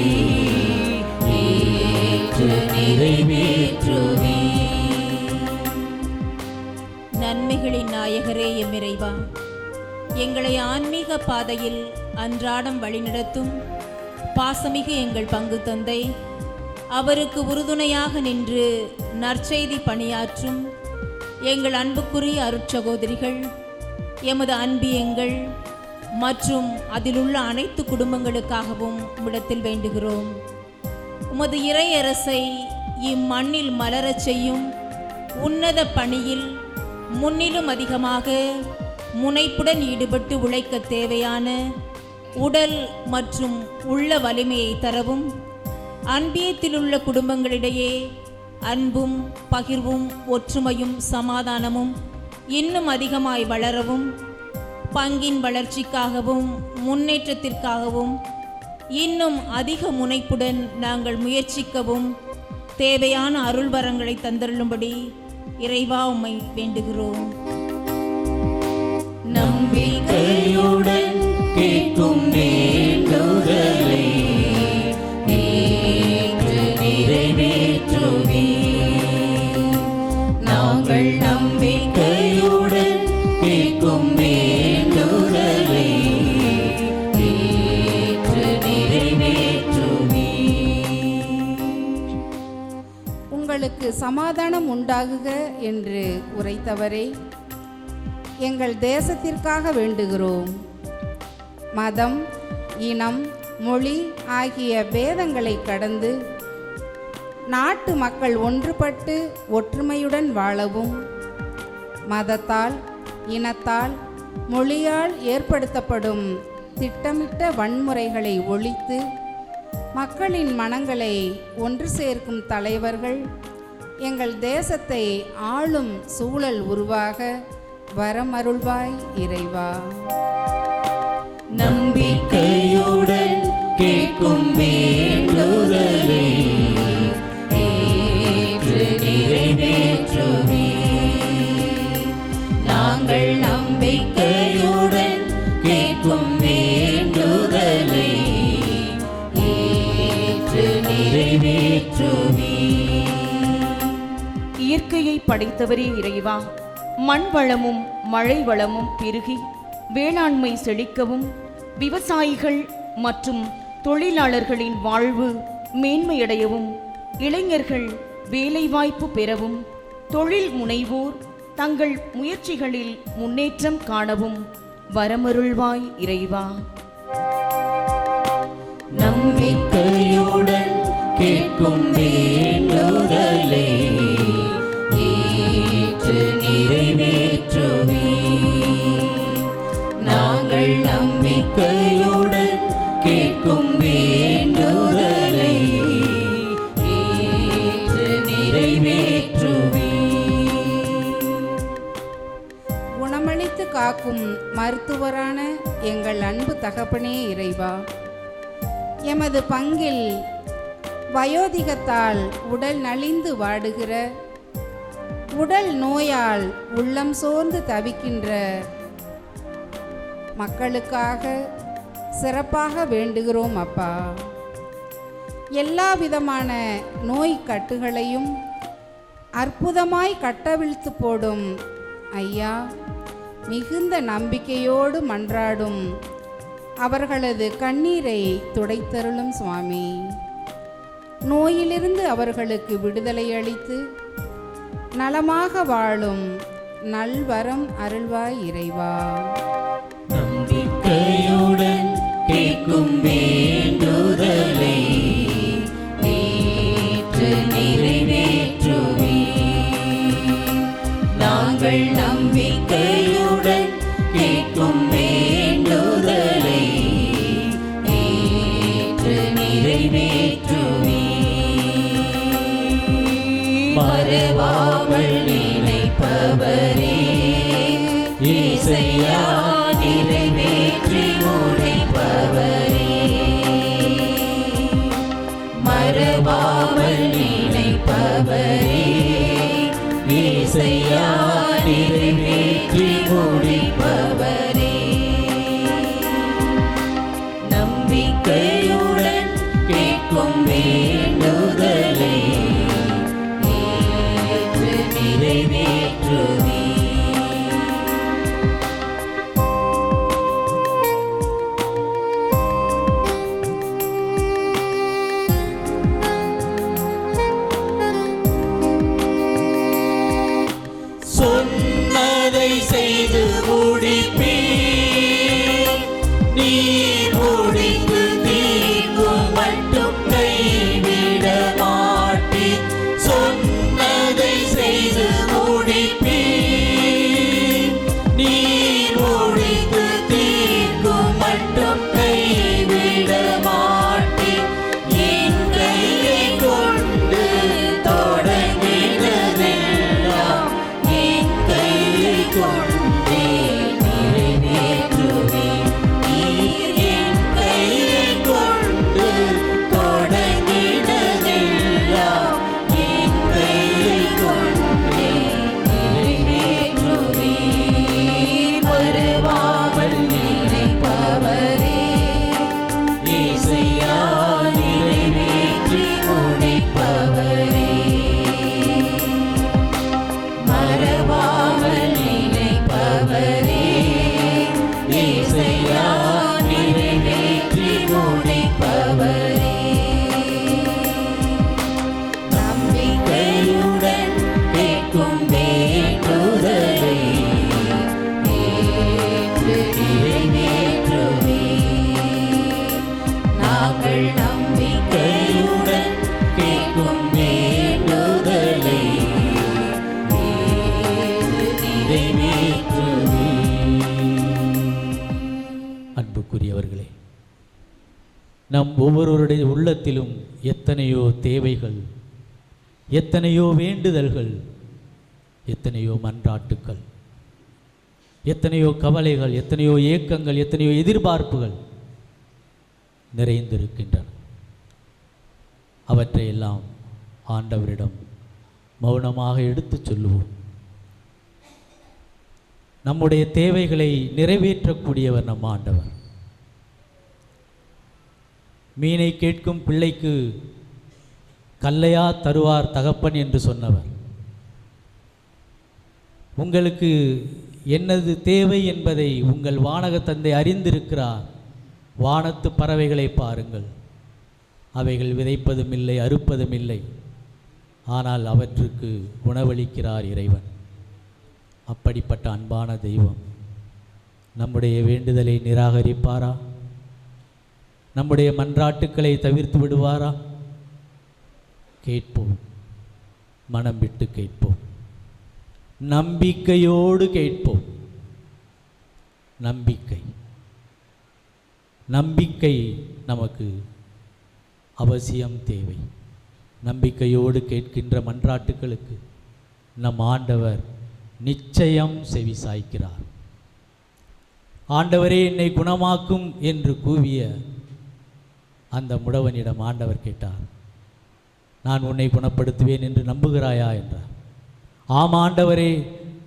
ஏற்று நிறைவேற்றுவே.
நன்மைகளின் நாயகரே எம்மிறைவா, எங்களை ஆன்மீக பாதையில் அன்றாடம் வழிநடத்தும் பாசமிகு எங்கள் பங்கு தந்தை, அவருக்கு உறுதுணையாக நின்று நற்செய்தி பணியாற்றும் எங்கள் அன்புக்குரிய அருட்சகோதரிகள், எமது அன்பியங்கள் மற்றும் அதிலுள்ள அனைத்து குடும்பங்களுக்காகவும் உம்மிடத்தில் வேண்டுகிறோம். உமது இறையரசை இம்மண்ணில் மலரச் செய்யும் உன்னத பணியில் முன்னிலும் அதிகமாக முனைப்புடன் ஈடுபட்டு உழைக்க தேவையான உடல் மற்றும் உள்ள வலிமையை தரவும், அன்பியத்திலுள்ள குடும்பங்களிடையே அன்பும் பகிர்வும் ஒற்றுமையும் சமாதானமும் இன்னும் அதிகமாய் வளரவும், பங்கின் வளர்ச்சிக்காகவும் முன்னேற்றத்திற்காகவும் இன்னும் அதிக முனைப்புடன் நாங்கள் முயற்சிக்கவும் தேவையான அருள்வரங்களை தந்தருளும்படி இறைவா உம்மை வேண்டுகிறோம்.
நம்பிக்கையுடன் கேட்கும் வேண்டுதலை ஏற்று நிறைவேற்றுவி.
உங்களுக்கு சமாதானம் உண்டாகுக என்று உரைத்தவரே, எங்கள் தேசத்திற்காக வேண்டுகிறோம். மதம், இனம், மொழி ஆகிய பேதங்களை கடந்து நாட்டு மக்கள் ஒன்றுபட்டு ஒற்றுமையுடன் வாழவும், மதத்தால், இனத்தால், மொழியால் ஏற்படுத்தப்படும் திட்டமிட்ட வன்முறைகளை ஒழித்து மக்களின் மனங்களை ஒன்று சேர்க்கும் தலைவர்கள் எங்கள் தேசத்தை ஆளும் சூழல் உருவாக வரமருள்வாய் இறைவா.
நம்பிக்கையுடன் கேட்கும் வேண்டுதலை ஏற்று நிறைவேற்றுவி. நாங்கள் நம்பிக்கையுடன் கேட்கும் வேண்டுதலை ஏற்று நிறைவேற்றுவி.
இயற்கையை படைத்தவரே இறைவா, மண் வளமும் மழை வளமும் பெருகி வேளாண்மை செழிக்கவும், விவசாயிகள் மற்றும் தொழிலாளர்களின் வாழ்வு மேன்மையடையவும், இளைஞர்கள் வேலைவாய்ப்பு பெறவும், தொழில் முனைவோர் தங்கள் முயற்சிகளில் முன்னேற்றம் காணவும் வரமருள்வாய் இறைவா.
நம்பிக்கையுடன் கேட்கும் வேண்டுதலை ஏற்று நிறைவேற்றுவி. நாங்கள் நம்பிக்கையுடன் கேட்கும் வேண்டுதலை ஏற்று நிறைவேற்றுவி.
குணமளித்து காக்கும் மருத்துவரான எங்கள் அன்பு தகப்பனே இறைவா, எமது பங்கில் வயோதிகத்தால் உடல் நலிந்து வாடுகிற, உடல் நோயால் உள்ளம் சோர்ந்து தவிக்கின்ற மக்களுக்காக சிறப்பாக வேண்டுகிறோம் அப்பா. எல்லா விதமான நோய் கட்டுகளையும் அற்புதமாய் கட்டவிழ்த்து போடும் ஐயா, மிகுந்த நம்பிக்கையோடு மன்றாடும் அவர்களது கண்ணீரை துடைத்தருளும் சுவாமி. நோயிலிருந்து அவர்களுக்கு விடுதலை அளித்து நலமாக வாழும் நல்வரம் அருள்வாய் இறைவா.
நம்பிக்கையுடன் கேட்கும் வேண்டுதலை ஏற்று நிறைவேற்றுவி. நாங்கள் நம்பிக்கையுடன் கேட்கும் வேண்டுதலை ஏற்று நிறைவேற்றுவி. மறவாமல் நினைப்பவரே இசையா, நிறைவேற்றி முடிப்பவரே. மறவாமல் நினைப்பவரே இசையா, நிறைவேற்றி முடிப்பவரே. நம்பிக்கையுடன் கேட்கும் வேண்டுதலை ஏற்று நிறைவேற்றுவி.
அன்புக்குரியவர்களே, நம் ஒவ்வொருவருடைய உள்ளத்திலும் எத்தனையோ தேவைகள், எத்தனையோ வேண்டுதல்கள், எத்தனையோ மன்றாட்டுக்கள், எத்தனையோ கவலைகள், எத்தனையோ ஏக்கங்கள், எத்தனையோ எதிர்பார்ப்புகள் நிறைந்திருக்கின்றன. அவற்றையெல்லாம் ஆண்டவரிடம் மௌனமாக எடுத்துச் சொல்லுவோம். நம்முடைய தேவைகளை நிறைவேற்றக்கூடியவர் நம் ஆண்டவர். மீனை கேட்கும் பிள்ளைக்கு கல்லையா தருவார் தகப்பன் என்று சொன்னவர், உங்களுக்கு என்னது தேவை என்பதை உங்கள் வானக தந்தை அறிந்திருக்கிறார். வானத்து பறவைகளை பாருங்கள், அவைகள் விதைப்பதும் இல்லை, அறுப்பதும் இல்லை, ஆனால் அவற்றுக்கு உணவளிக்கிறார் இறைவன். அப்படிப்பட்ட அன்பான தெய்வம் நம்முடைய வேண்டுதலை நிராகரிப்பாரா? நம்முடைய மன்றாட்டுக்களை தவிர்த்து விடுவாரா? கேட்போம், மனம் விட்டு கேட்போம், நம்பிக்கையோடு கேட்போம். நம்பிக்கை நமக்கு அவசியம் தேவை. நம்பிக்கையோடு கேட்கின்ற மன்றாட்டுக்களுக்கு நம் ஆண்டவர் நிச்சயம் செவி சாய்க்கிறார். ஆண்டவரே என்னை குணமாக்கும் என்று கூவிய அந்த முடவனிடம் ஆண்டவர் கேட்டார், நான் உன்னை குணப்படுத்துவேன் என்று நம்புகிறாயா என்றார். ஆம் ஆண்டவரே,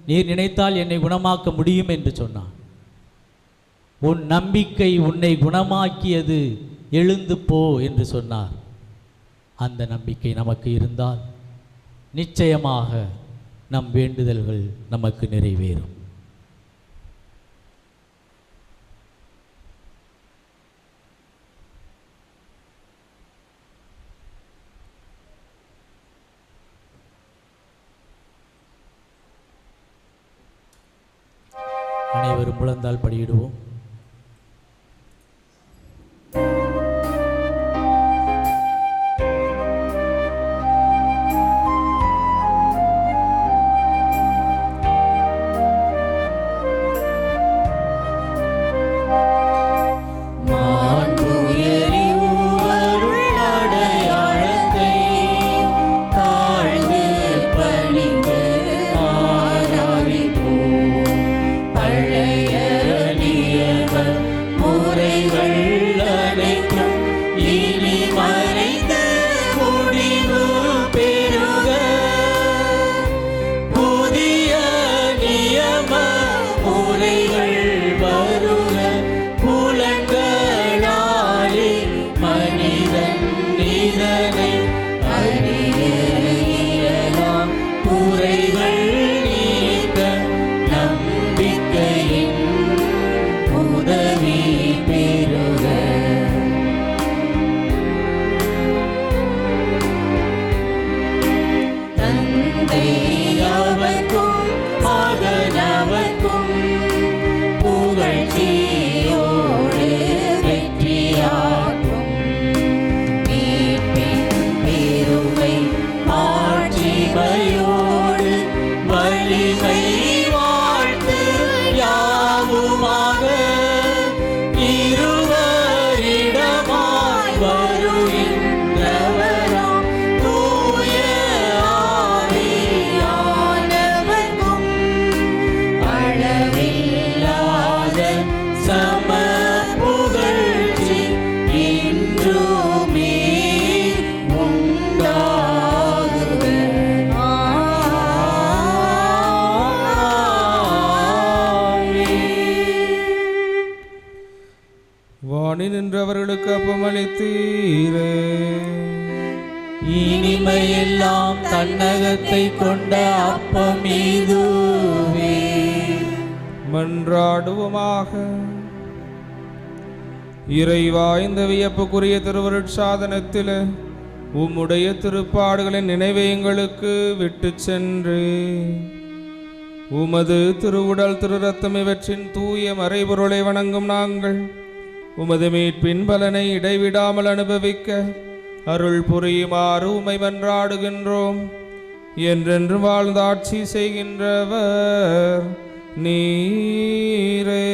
நீர் நினைத்தால் என்னை குணமாக்க முடியும் என்று சொன்னான். உன் நம்பிக்கை உன்னை குணமாக்கியது, எழுந்து போ என்று சொன்னார். அந்த நம்பிக்கை நமக்கு இருந்தால் நிச்சயமாக நம் வேண்டுதல்கள் நமக்கு நிறைவேறும். அனைவரும் முழந்தால் படியிடுவோம்.
நின்றவர்களுக்கு அப்பமளித்தீரே,
இனிமையெல்லாம் தன்னகத்தை கொண்ட அப்பம் இதுவே.
மன்றாடுவோமாக. இறைவா, இந்த வியப்புக்குரிய திருவருட்சாதனத்தில் உம்முடைய திருப்பாடுகளின் நினைவை எங்களுக்கு விட்டு சென்று உமது திருவுடல் திரு ரத்தம் இவற்றின் தூய மறைபொருளை வணங்கும் நாங்கள் உமது மீட்பின் பலனை இடைவிடாமல் அனுபவிக்க அருள் புரியுமாறு உம்மை மன்றாடுகின்றோம். என்றென்று வாழ்ந்து ஆட்சி செய்கின்றவர் நீரே.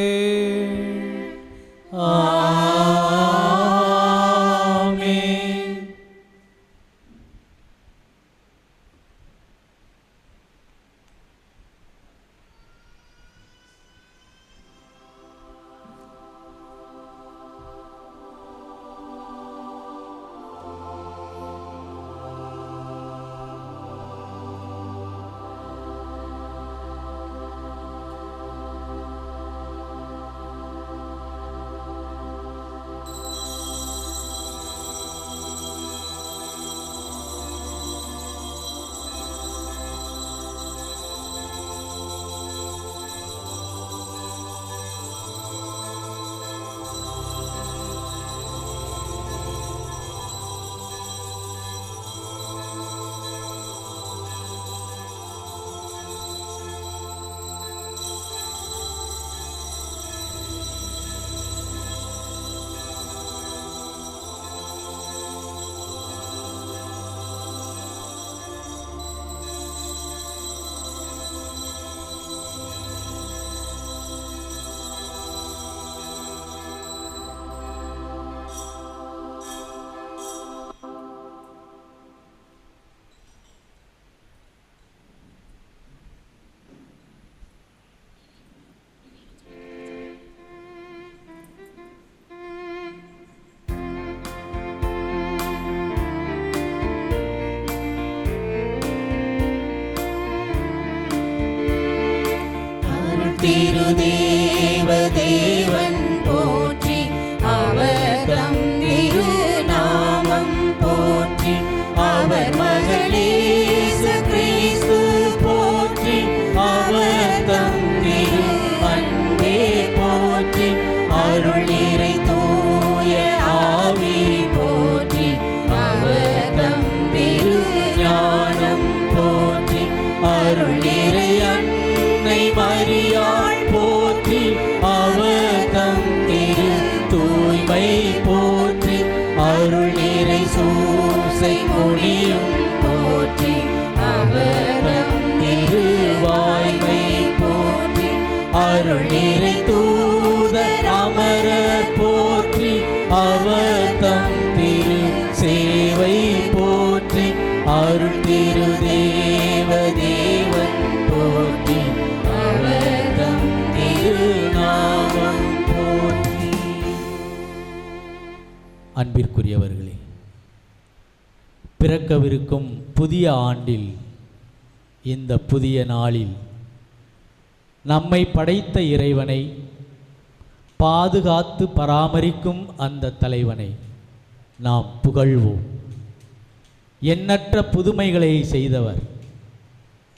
அன்பிற்குரியவர்களே, பிறக்கவிருக்கும் புதிய ஆண்டில், இந்த புதிய நாளில் நம்மை படைத்த இறைவனை, பாதுகாத்து பராமரிக்கும் அந்த தலைவனை நாம் புகழ்வோம். எண்ணற்ற புதுமைகளை செய்தவர்,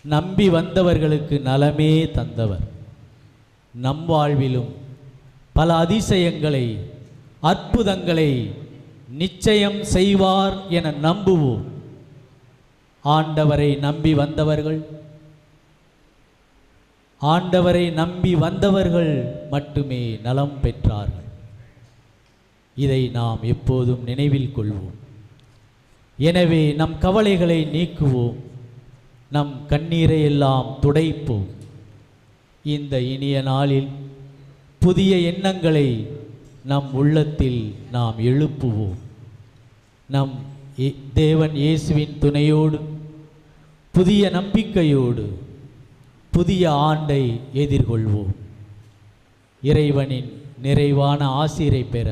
நம்பி வந்தவர்களுக்கு நலமே தந்தவர், நம் வாழ்விலும் பல அதிசயங்களை, அற்புதங்களை நிச்சயம் செய்வார் என நம்புவோம். ஆண்டவரை நம்பி வந்தவர்கள் மட்டுமே நலம் பெற்றார்கள். இதை நாம் எப்போதும் நினைவில் கொள்வோம். எனவே நம் கவலைகளை நீக்குவோம், நம் கண்ணீரை எல்லாம் துடைப்போம். இந்த இனிய நாளில் புதிய எண்ணங்களை நம் உள்ளத்தில் நாம் எழுப்புவோம். நம் தேவன் இயேசுவின் துணையோடு, புதிய நம்பிக்கையோடு புதிய ஆண்டை எதிர்கொள்வோம். இறைவனின் நிறைவான ஆசீரை பெற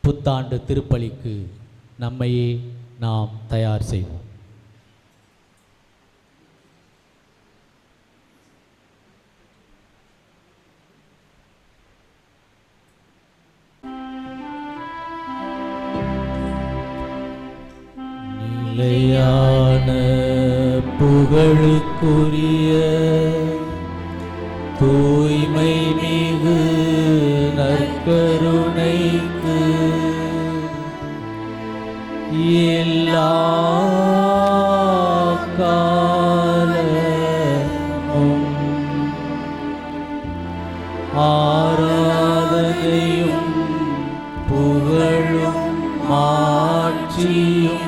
புத்தாண்டு திருப்பலிக்கு நம்மையே நாம் தயார் செய்வோம். நிலையான புகழுக்குரிய தூய்மை மிகு நற்கருணைக்கு எல்லா காலமும் ஆராதனையும் புகழும் மாட்சியும்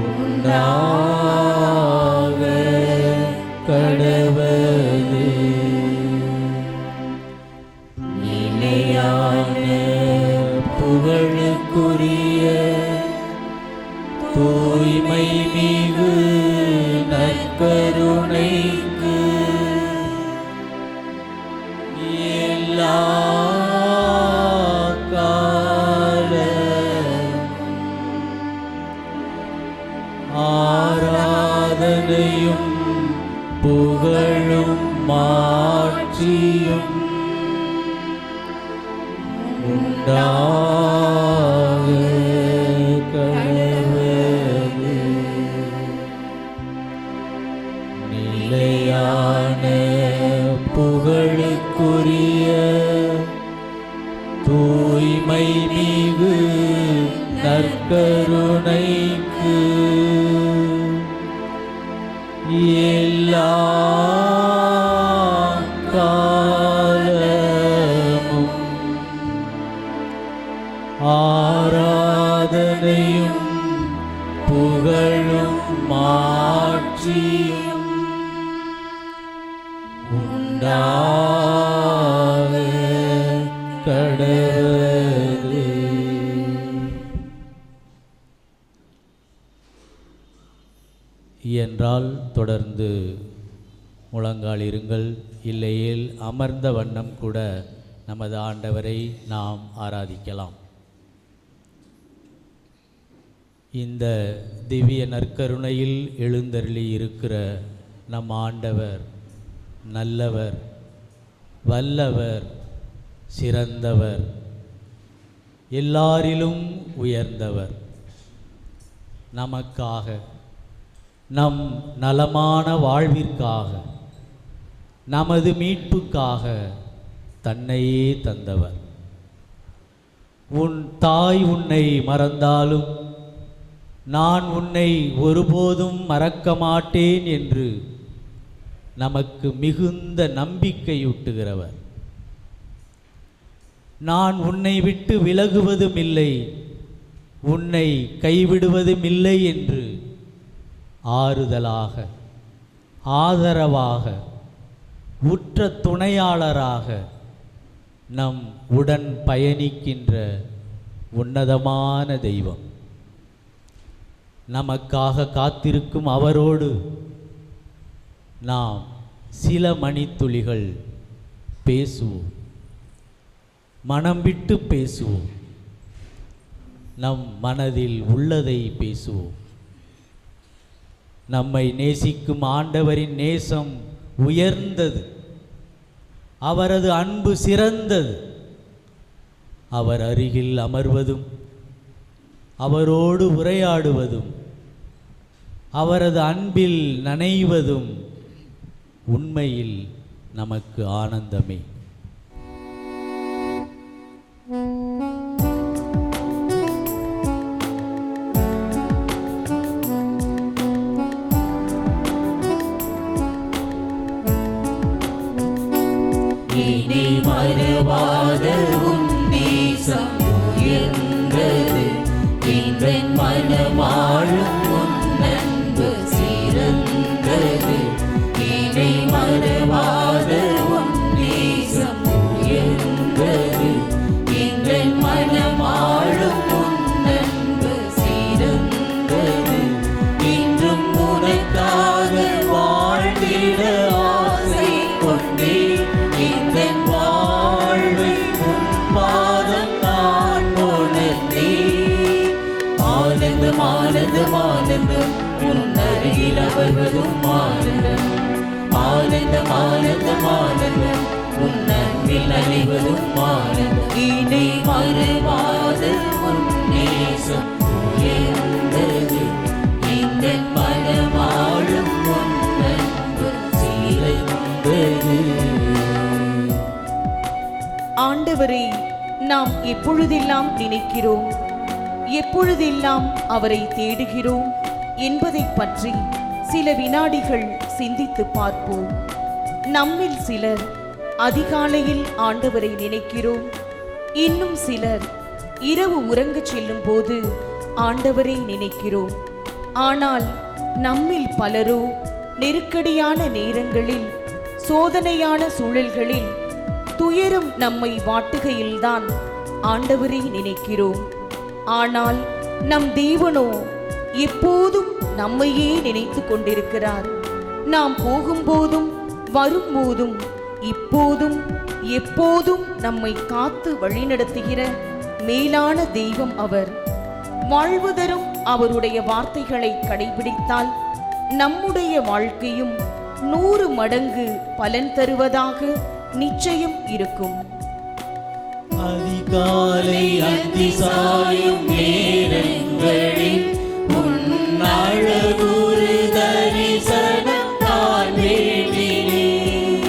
உண்டாக கடவது. நிலையான புகழுக்குரிய தூய்மை மிகு நற்கருணைக்கு எல்லா ஆராதனையும் புகழும் மாட்சியும் உண்டாக கடவது. நிலையான புகழுக்குரிய தூய்மை மிகு நற்கருணைக்கு எல்லா காலமும் ஆராதனையும் புகழும் மாட்சியும் உண்டாக கடவது. என்றால் தொடர்ந்து முழங்கால் இருங்கள், இல்லையேல் அமர்ந்த வண்ணம் கூட நமது ஆண்டவரை நாம் ஆராதிக்கலாம். இந்த திவ்ய நற்கருணையில் எழுந்தருளி இருக்கிற நம் ஆண்டவர் நல்லவர், வல்லவர், சிறந்தவர், எல்லாரிலும் உயர்ந்தவர். நமக்காக, நம் நலமான வாழ்விற்காக, நமது மீட்புக்காக தன்னையே தந்தவர். உன் தாய் உன்னை மறந்தாலும் நான் உன்னை ஒருபோதும் மறக்க மாட்டேன் என்று நமக்கு மிகுந்த நம்பிக்கையூட்டுகிறவர். நான் உன்னை விட்டு விலகுவதும் இல்லை, உன்னை கைவிடுவதும் இல்லை என்று ஆறுதலாக, ஆதரவாக, உற்ற துணையாளராக நம் உடன் பயணிக்கின்ற உன்னதமான தெய்வம். நமக்காக காத்திருக்கும் அவரோடு நாம் சில மணித்துளிகள் பேசுவோம். மனம் விட்டு பேசுவோம். நம் மனதில் உள்ளதை பேசுவோம். நம்மை நேசிக்கும் ஆண்டவரின் நேசம் உயர்ந்தது. அவரது அன்பு சிறந்தது. அவர் அருகில் அமர்வதும் அவரோடு உரையாடுவதும் அவரது அன்பில் நனைவதும் உண்மையில் நமக்கு ஆனந்தமே.
இனி மறுவாத உன் நேசம் உயர்ந்தது. எங்கள் மனமாளும் உன் அன்பு சிறந்தது. இனி மறுவாத உன் நேசம் உயர்ந்தது. எங்கள் மனமாளும் உன் அன்பு சிறந்தது. இன்றும் உனக்காக வாழ்ந்திட ஆசை கொண்டே எங்கள் வாழ்வை உன் பாதம் நான் உணர்ந்தேன். ஆனந்தம் ஆனந்தம் ஆனந்தம் உன் அருகில் அமர்வதும் ஆனந்தம். ஆனந்தம் ஆனந்தம் ஆனந்தம் உன் அன்பில் நனைவதும் ஆனந்தம். இணை மறுவாத உன் நேசம் உயர்ந்தது. எங்கள் மனமாளும் உன் அன்பு சிறந்தது.
ஆண்டவரை நாம் எப்பொழுதெல்லாம் நினைக்கிறோம், எப்பொழுதெல்லாம் அவரை தேடுகிறோம் என்பதை பற்றி சில வினாடிகள் சிந்தித்து பார்ப்போம். நம்மில் சிலர் அதிகாலையில் ஆண்டவரை நினைக்கிறோம். இன்னும் சிலர் இரவு உறங்கச் செல்லும் போது ஆண்டவரை நினைக்கிறோம். ஆனால் நம்மில் பலரோ நெருக்கடியான நேரங்களில், சோதனையான சூழல்களில், துயரம் நம்மை வாட்டுகையில்தான் ஆண்டவரை நினைக்கிறோம். ஆனால் நம் தேவனோ எப்போதும் நம்மையே நினைத்து கொண்டிருக்கிறார். நாம் போகும்போதும் வரும்போதும் இப்போதும் எப்போதும் நம்மை காத்து வழிநடத்துகிற மேலான தெய்வம் அவர். வாழ்வு தரும் அவருடைய வார்த்தைகளை கடைபிடித்தால் நம்முடைய வாழ்க்கையும் 100 மடங்கு பலன் தருவதாக நிச்சயம் இருக்கும்.
அதிகாலை அந்தி சாயும் நேரங்களில் உன் அழகுரு தரிசனம் நான் வேண்டினேன்.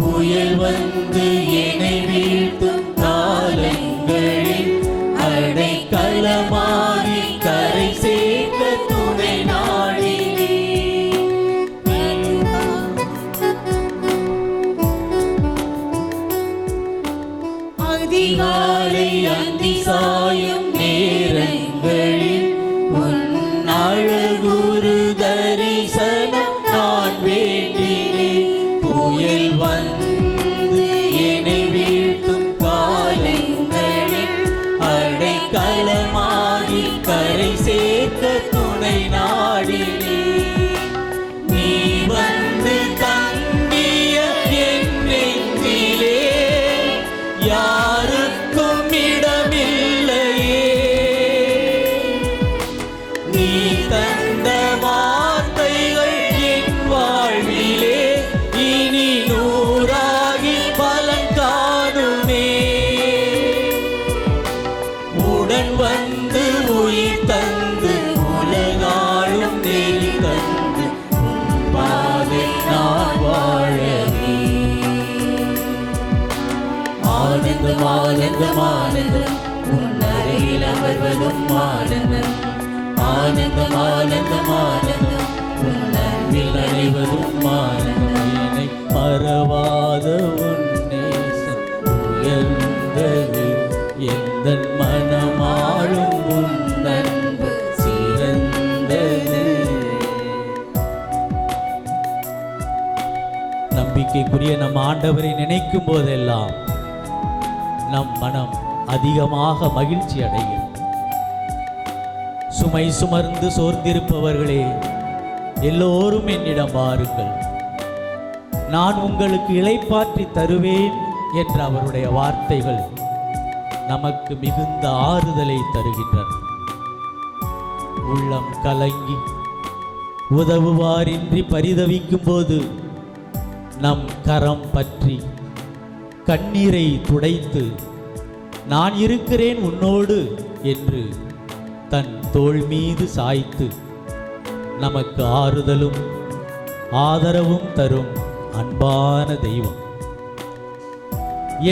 புயல் வந்து என்னை வீழ்த்தும் காலங்களில் அடைக்கலமாகி கரை சேர்க்க துணை நாடினேன். அதிகாலை அந்தி சாயும் நேரங்களில் உன் அழகுரு தரிசனம் நான் வேண்டினேன். புயல் வந்து என்னை வீழ்த்தும் காலங்களில் அடைக்கலமாகி கரை சேர்க்க துணை நாடினேன். நீ வந்து தங்கிய என் நெஞ்சிலே யாருக்கும் இடமில்லையே. நீ தந்த வார்த்தைகள் என் வாழ்விலே இனி 100ஆகி பலன் காணுமே. உடன் வந்து உயிர் தந்து உலகாளும் நெறி தந்து உன் பாதை நான் வாழவே. ஆனந்தம் ஆனந்தம் ஆனந்தம் உன் அருகில் அமர்வதும் ஆனந்தம். ஆனந்தம் ஆனந்தம் ஆனந்தம் உன் அன்பில் நனைவதும் ஆனந்தம். என்னை மறவாத உன் நேசம் உயர்ந்தது. எந்தன் மனமாளும் உன் அன்பு சிறந்தது. நம்பிக்கைக்குரிய நம் ஆண்டவரை நினைக்கும் போதெல்லாம் நம் மனம் அதிகமாக மகிழ்ச்சி அடைகிறது. சுமை சுமர்ந்து சோர்ந்திருப்பவர்களே, எல்லோரும் என்னிடம் வாருங்கள், நான் உங்களுக்கு இளைப்பாற்றி தருவேன் என்ற அவருடைய வார்த்தைகள் நமக்கு மிகுந்த ஆறுதலை தருகின்றன. உள்ளம் கலங்கி உதவுவாரின்றி பரிதவிக்கும் போது நம் கரம் பற்றி கண்ணீரை துடைத்து நான் இருக்கிறேன் உன்னோடு என்று தன் தோள் மீது சாய்த்து நமக்கு ஆறுதலும் ஆதரவும் தரும் அன்பான தெய்வம்.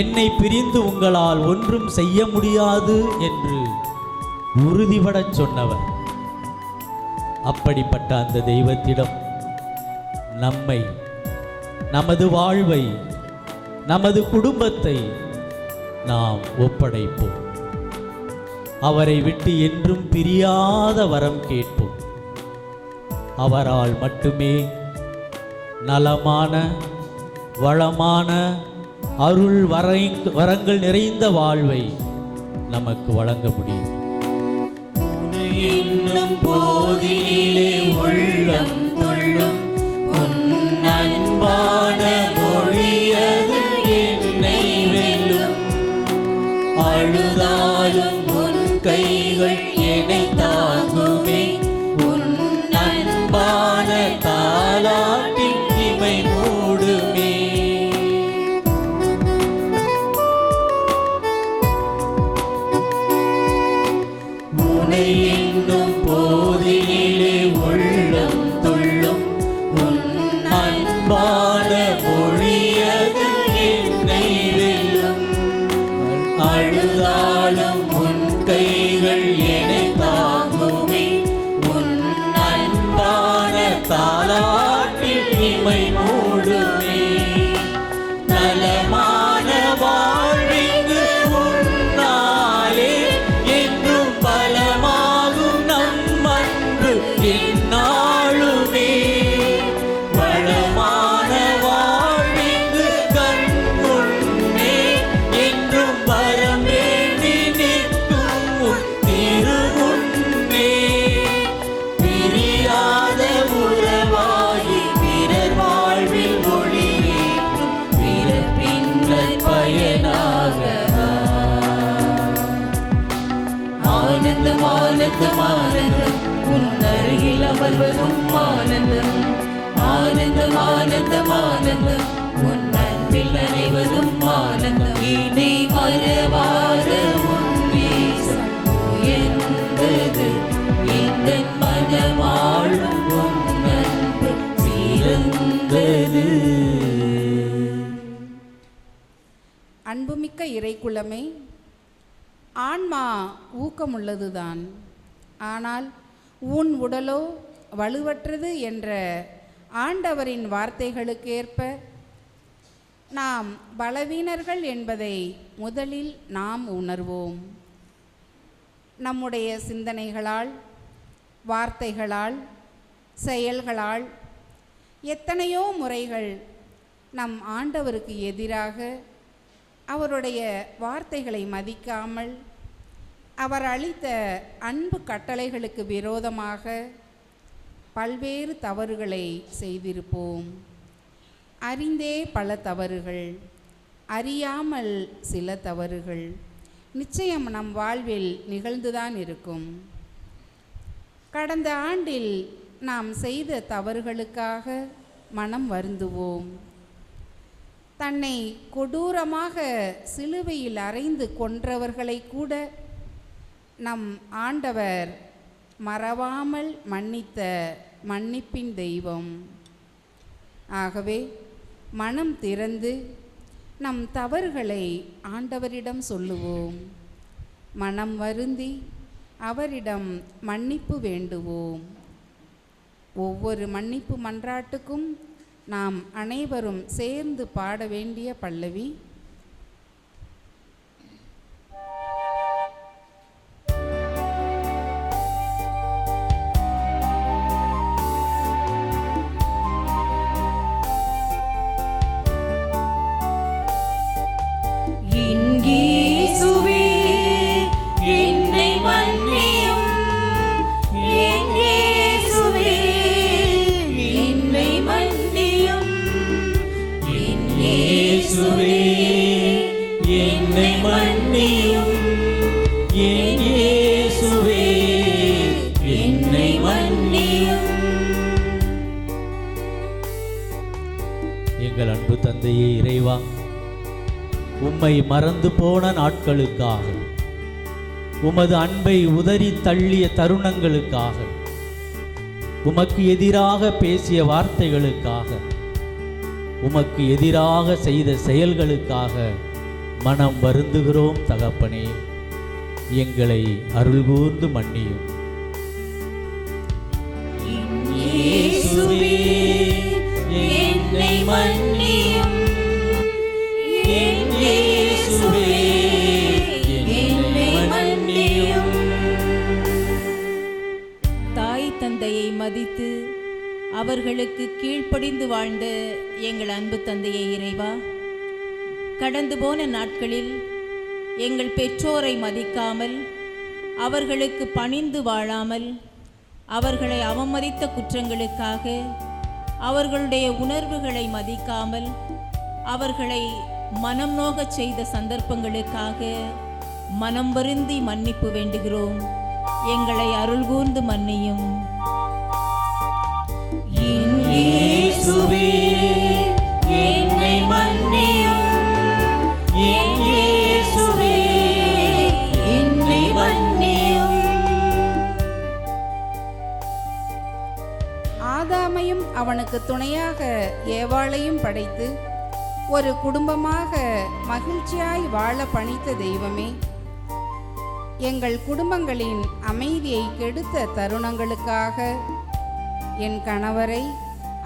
என்னை பிரிந்து உங்களால் ஒன்றும் செய்ய முடியாது என்று உறுதிபடச் சொன்னவர். அப்படிப்பட்ட அந்த தெய்வத்திடம் நம்மை, நமது வாழ்வை, நமது குடும்பத்தை நாம் ஒப்படைப்போம். அவரை விட்டு என்றும் பிரியாத வரம் கேட்போம். அவரால் மட்டுமே நலமான, வளமான, அருள் வரங்கள் நிறைந்த வாழ்வை நமக்கு வழங்க முடியும்.
இன்னும் போதிலே உள்ளம் கொள்ளும் உன் அன்பான மொழியது என்னை வெல்லும். அழுதாலும் உன் கைகள் என்னை தாங்குமே. உன் அன்பான தாலாட்டின் இமை மூடுமே. உனை என்னும் போதிலே உள்ளம் துள்ளும் உன் அன்பான மொழியது என்னை வெல்லும். அழுதாலும் உன் கைகள் என்னை தாங்குமே. உன் அன்பான தாலாட்டில் இமை மூடுமே. நலமான வாழ்விங்கு உன்னாலே என்றும் பலமாகும் நம் அன்பு எந்நாளுமே. வளமான வாழ்விங்கு கண் முன்னே என்றும் வரம் வேண்டி நிற்கும் உன் திருமுன்னே. பிரியாத உறவாகி பிறர் வாழ்வில் ஒளியேற்றும் பிறப்பின்னல் பயனாக ஆனந்தம் ஆனந்தம் ஆனந்தம் உன் அருகில் அமர்வதும் ஆனந்தம். ஆனந்தம் ஆனந்தம் ஆனந்தம் உன் அன்பில் நனைவதும் ஆனந்தம். இணை மறவாத உன் நேசம் உயர்ந்தது. இந்த மனமாளும் உன் அன்பு சிறந்தது.
அன்புமிக்க இறைக்குலமே, ஆன்மா ஊக்கமுள்ளதுதான், ஆனால் உன் உடலோ வலுவற்றது என்ற ஆண்டவரின் வார்த்தைகளுக்கேற்ப நாம் பலவீனர்கள் என்பதை முதலில் நாம் உணர்வோம். நம்முடைய சிந்தனைகளால், வார்த்தைகளால், செயல்களால் எத்தனையோ முறைகள் நம் ஆண்டவருக்கு எதிராக, அவருடைய வார்த்தைகளை மதிக்காமல், அவர் அளித்த அன்பு கட்டளைகளுக்கு விரோதமாக பல்வேறு தவறுகளை செய்திருப்போம். அறிந்தே பல தவறுகள், அறியாமல் சில தவறுகள் நிச்சயம் நம் வாழ்வில் நிகழ்ந்துதான் இருக்கும். கடந்த ஆண்டில் நாம் செய்த தவறுகளுக்காக மனம் வருந்துவோம். தன்னை கொடூரமாக சிலுவையில் அறைந்து கொன்றவர்களை கூட நம் ஆண்டவர் மறவாமல் மன்னித்த மன்னிப்பின் தெய்வம். ஆகவே மனம் திறந்து நம் தவறுகளை ஆண்டவரிடம் சொல்லுவோம். மனம் வருந்தி அவரிடம் மன்னிப்பு வேண்டுவோம். ஒவ்வொரு மன்னிப்பு மன்றாட்டுக்கும் நாம் அனைவரும் சேர்ந்து பாட வேண்டிய பல்லவி.
என்னை மன்னியும்
தந்தையே இறைவா, உம்மை மறந்து போன நாட்களுக்காக, உமது அன்பை உதறி தள்ளிய தருணங்களுக்காக, உமக்கு எதிராக பேசிய வார்த்தைகளுக்காக, உமக்கு எதிராக செய்த செயல்களுக்காக மனம் வருந்துகிறோம் தகப்பனே. எங்களை அருள்கூர்ந்து மன்னியும்.
இயேசுவே, என்னை மன்னியும். என் இயேசுவே, என்னை மன்னியும்.
தாய் தந்தையை மதித்து அவர்களுக்கு கீழ்ப்படிந்து வாழ்ந்த எங்கள் அன்பு தந்தையை இறைவா, கடந்து போன நாட்களில் எங்கள் பெற்றோரை மதிக்காமல், அவர்களுக்கு பணிந்து வாழாமல், அவர்களை அவமதித்த குற்றங்களுக்காக, அவர்களுடைய உணர்வுகளை மதிக்காமல், அவர்களை மனம் நோகச் செய்த சந்தர்ப்பங்களுக்காக மனம் வருந்தி மன்னிப்பு வேண்டுகிறோம். எங்களை அருள்கூர்ந்து மன்னியும்.
என் இயேசுவே, என்னை மன்னியும். என் இயேசுவே, என்னை மன்னியும்.
ஆதாமையும் அவனுக்கு துணையாக ஏவாளையும் படைத்து ஒரு குடும்பமாக மகிழ்ச்சியாய் வாழ பணித்த தெய்வமே, எங்கள் குடும்பங்களின் அமைதியை கெடுத்த தருணங்களுக்காக என் கணவரை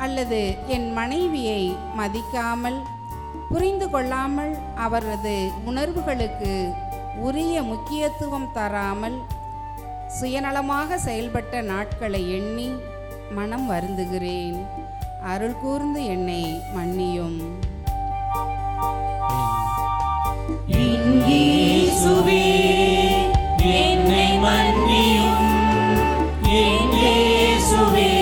அல்லது என் மனைவியை மதிக்காமல், புரிந்து கொள்ளாமல், அவரது உணர்வுகளுக்கு உரிய முக்கியத்துவம் தராமல் சுயநலமாக செயல்பட்ட நாட்களை எண்ணி மனம் வருந்துகிறேன். அருள் கூர்ந்து என்னை மன்னியும்.
என் இயேசுவே, என்னை மன்னியும். என் இயேசுவே,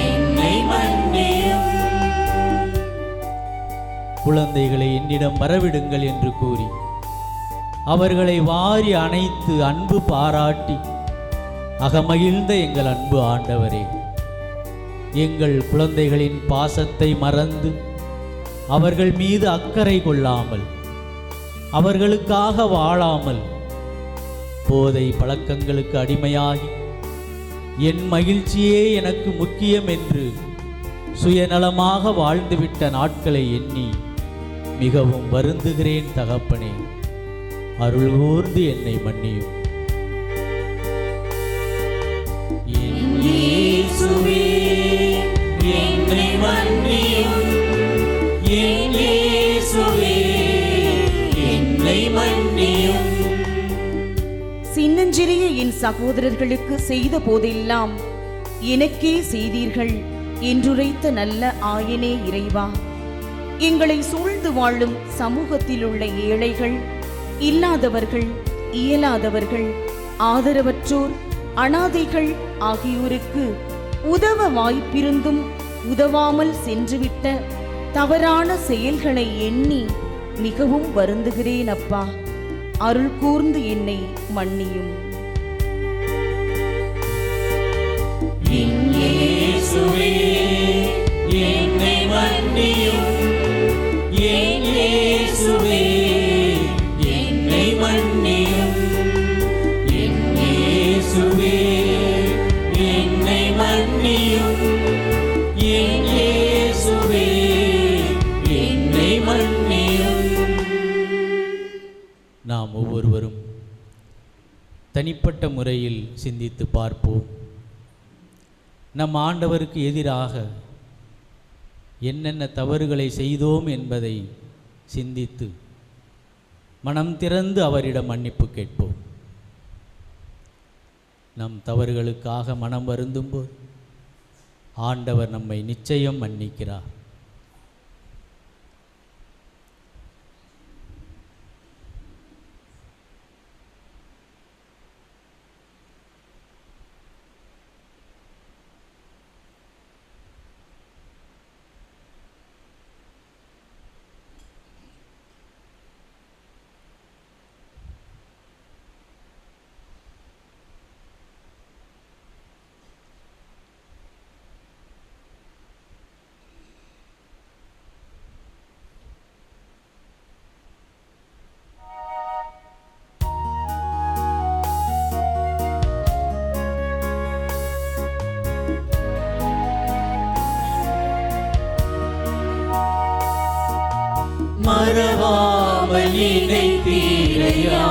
என்னை மன்னியும்.
குழந்தைகளை என்னிடம் வரவிடுங்கள் என்று கூறி அவர்களை வாரி அணைத்து அன்பு பாராட்டி அகமகிழ்ந்த எங்கள் அன்பு ஆண்டவரே, எங்கள் குழந்தைகளின் பாசத்தை மறந்து அவர்கள் மீது அக்கறை கொள்ளாமல், அவர்களுக்காக வாழாமல், போதை பழக்கங்களுக்கு அடிமையாகி என் மகிழ்ச்சியே எனக்கு முக்கியம் என்று சுயநலமாக வாழ்ந்துவிட்ட நாட்களை எண்ணி மிகவும் வருந்துகிறேன் தகப்பனே. அருள் கூர்ந்து என்னை மன்னியும்.
என் இயேசுவே, என்னை மன்னியும். என் இயேசுவே, என்னை மன்னியும்.
சின்னஞ்சிறிய என் சகோதரர்களுக்கு செய்த போதெல்லாம் எனக்கே செய்தீர்கள் என்றுரைத்த நல்ல ஆயனே இறைவா, எங்களை சூழ்ந்து வாழும் சமூகத்தில் உள்ள ஏழைகள், இல்லாதவர்கள், இயலாதவர்கள், ஆதரவற்றோர், அனாதைகள் ஆகியோருக்கு உதவ வாய்ப்பிருந்தும் உதவாமல் சென்றுவிட்ட தவறான செயல்களை எண்ணி மிகவும் வருந்துகிறேன் அப்பா. அருள் கூர்ந்து என்னை மன்னியும்.
என் இயேசுவே, என்னை மன்னியும். என் இயேசுவே, என்னை மன்னியும். என் இயேசுவே, என்னை மன்னியும். என் இயேசுவே, என்னை மன்னியும்.
நாம் ஒவ்வொருவரும் தனிப்பட்ட முறையில் சிந்தித்து பார்ப்போம். நம் ஆண்டவருக்கு எதிராக என்னென்ன தவறுகளை செய்தோம் என்பதை சிந்தித்து மனம் திறந்து அவரிடம் மன்னிப்பு கேட்போம். நம் தவறுகளுக்காக மனம் வருந்தும்போது ஆண்டவர் நம்மை நிச்சயம் மன்னிக்கிறார். மறவாமல் நினைத்தீரையா.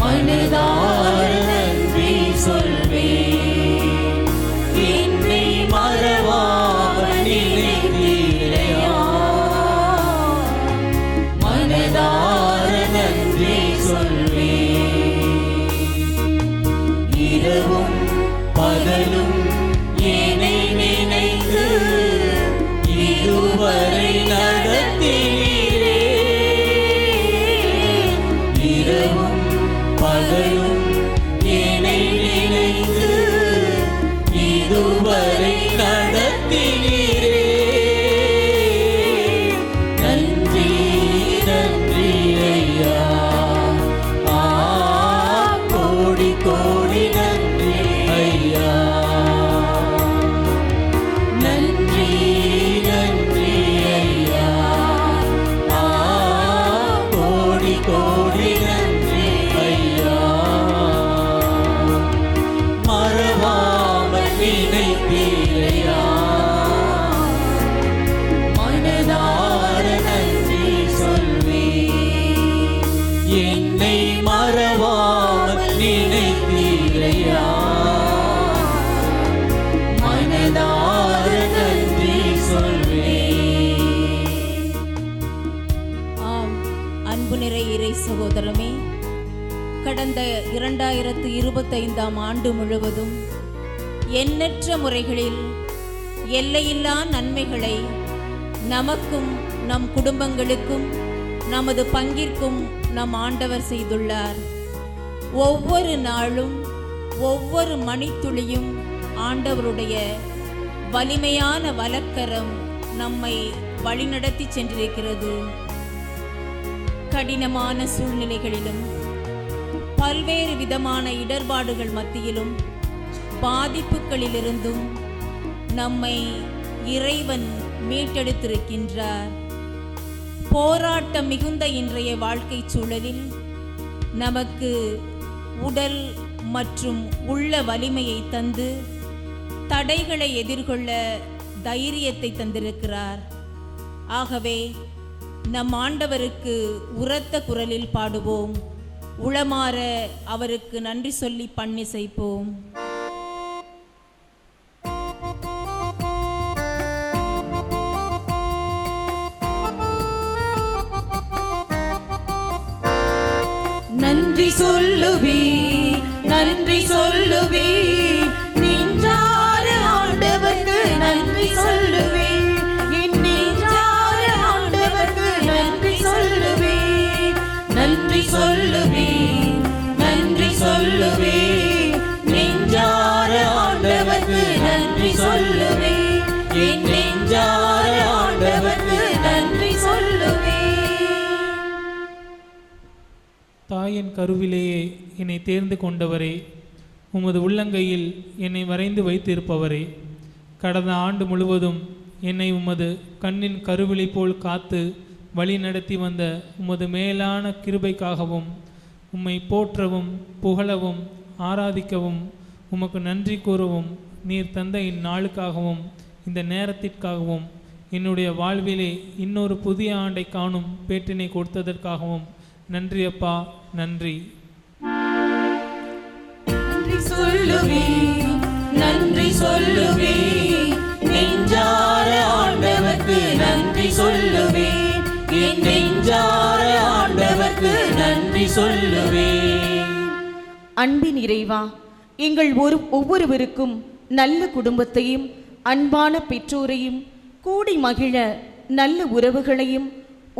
மனதார நன்றி சொல்வேன். என்னை மறவாமல் நினைத்தீரையா. மனதார நன்றி சொல்வேன். இரவும் பகலும் என்னை நினைத்து இதுவரை நடத்தினீரே. இரவும் பகலும் என்னை நினைத்து இதுவரை நடத்தினீரே. நன்றி நன்றி ஐயா. கோடி கோடி நன்றி ஐயா. நன்றி நன்றி ஐயா. கோடி கோடி நன்றி ஐயா. மறவாமல் நினைத்தீரையா. மனதார நன்றி சொல்வேன். என்னை மறவாமல் நினைத்தீரையா. மனதார நன்றி சொல்வேன்.
ஆம், அன்பு நிறை இறை சகோதரமே, கடந்த 2025ஆம் ஆண்டு முழுவதும் எண்ணற்ற முறைகளில் எல்லையில்லா நன்மைகளை நமக்கும் நம் குடும்பங்களுக்கும் நமது பங்கிற்கும் நம் ஆண்டவர் செய்துள்ளார். ஒவ்வொரு நாளும் ஒவ்வொரு மணித்துளியும் ஆண்டவருடைய வலிமையான வலக்கரம் நம்மை வழிநடத்தி சென்றிருக்கிறது. கடினமான சூழ்நிலைகளிலும் பல்வேறு விதமான இடர்பாடுகள் மத்தியிலும் பாதிப்புகளிலிருந்தும் நம்மை இறைவன் மீட்டெடுத்திருக்கின்றார். போராட்டம் மிகுந்த இன்றைய வாழ்க்கை சூழலில் நமக்கு உடல் மற்றும் உள்ள வலிமையை தந்து தடைகளை எதிர்கொள்ள தைரியத்தை தந்திருக்கிறார். ஆகவே நம் ஆண்டவருக்கு உரத்த குரலில் பாடுவோம். உளமாற அவருக்கு நன்றி சொல்லி பண்ணிசைப்போம்.
நன்றி சொல்லுவே நன்றி சொல்லுவே நின்றார ஆண்டவர்க்கு நன்றி சொல்லுவே என் நெஞ்சார ஆண்டவர்க்கு நன்றி சொல்லுவே நன்றி சொல்லுவே நன்றி சொல்லுவே நெஞ்சார ஆண்டவர்க்கு நன்றி சொல்லுவே என் நெஞ்சார ஆண்டவர்க்கு நன்றி சொல்லுவே.
தாயின் கருவிலேயே என்னை தேர்ந்து கொண்டவரே, உமது உள்ளங்கையில் என்னை வரைந்து வைத்திருப்பவரே, கடந்த ஆண்டு முழுவதும் என்னை உமது கண்ணின் கருவிழி போல் காத்து வழி நடத்தி வந்த உமது மேலான கிருபைக்காகவும் உம்மை போற்றவும் புகழவும் ஆராதிக்கவும் உமக்கு நன்றி கூறவும் நீர் தந்த இந்நாளுக்காகவும் இந்த நேரத்திற்காகவும் என்னுடைய வாழ்விலே இன்னொரு புதிய ஆண்டை காணும் பேற்றினை கொடுத்ததற்காகவும் நன்றி அப்பா, நன்றி.
நன்றி சொல்லுவே நன்றி சொல்லுவே நெஞ்சார ஆண்டவர்க்கு நன்றி சொல்லுவே என் நெஞ்சார ஆண்டவர்க்கு நன்றி சொல்லுவே. அன்பின் இறைவா, எங்கள் ஒவ்வொருவருக்கும் நல்ல குடும்பத்தையும் அன்பான பெற்றோரையும் கூடி மகிழ நல்ல உறவுகளையும்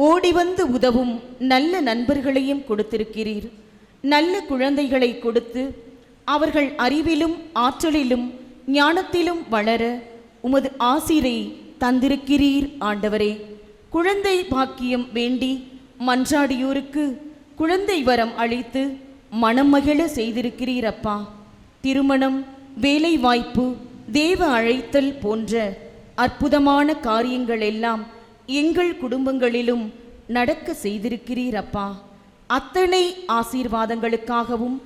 ஓடி வந்து உதவும் நல்ல நண்பர்களையும் கொடுத்திருக்கிறீர். நல்ல குழந்தைகளை கொடுத்து அவர்கள் அறிவிலும் ஆற்றலிலும் ஞானத்திலும் வளர உமது ஆசிரை தந்திருக்கிறீர் ஆண்டவரே. குழந்தை பாக்கியம் வேண்டி மன்றாடியோருக்கு குழந்தை வரம் அளித்து மனம் மகிழ செய்திருக்கிறீர் அப்பா. திருமணம், வேலை வாய்ப்பு, தேவ அழைத்தல் போன்ற அற்புதமான காரியங்கள் எல்லாம் எங்கள் குடும்பங்களிலும் நடக்க செய்திருக்கிறீர் அப்பா. அத்தனை ஆசீர்வாதங்களுக்காகவும்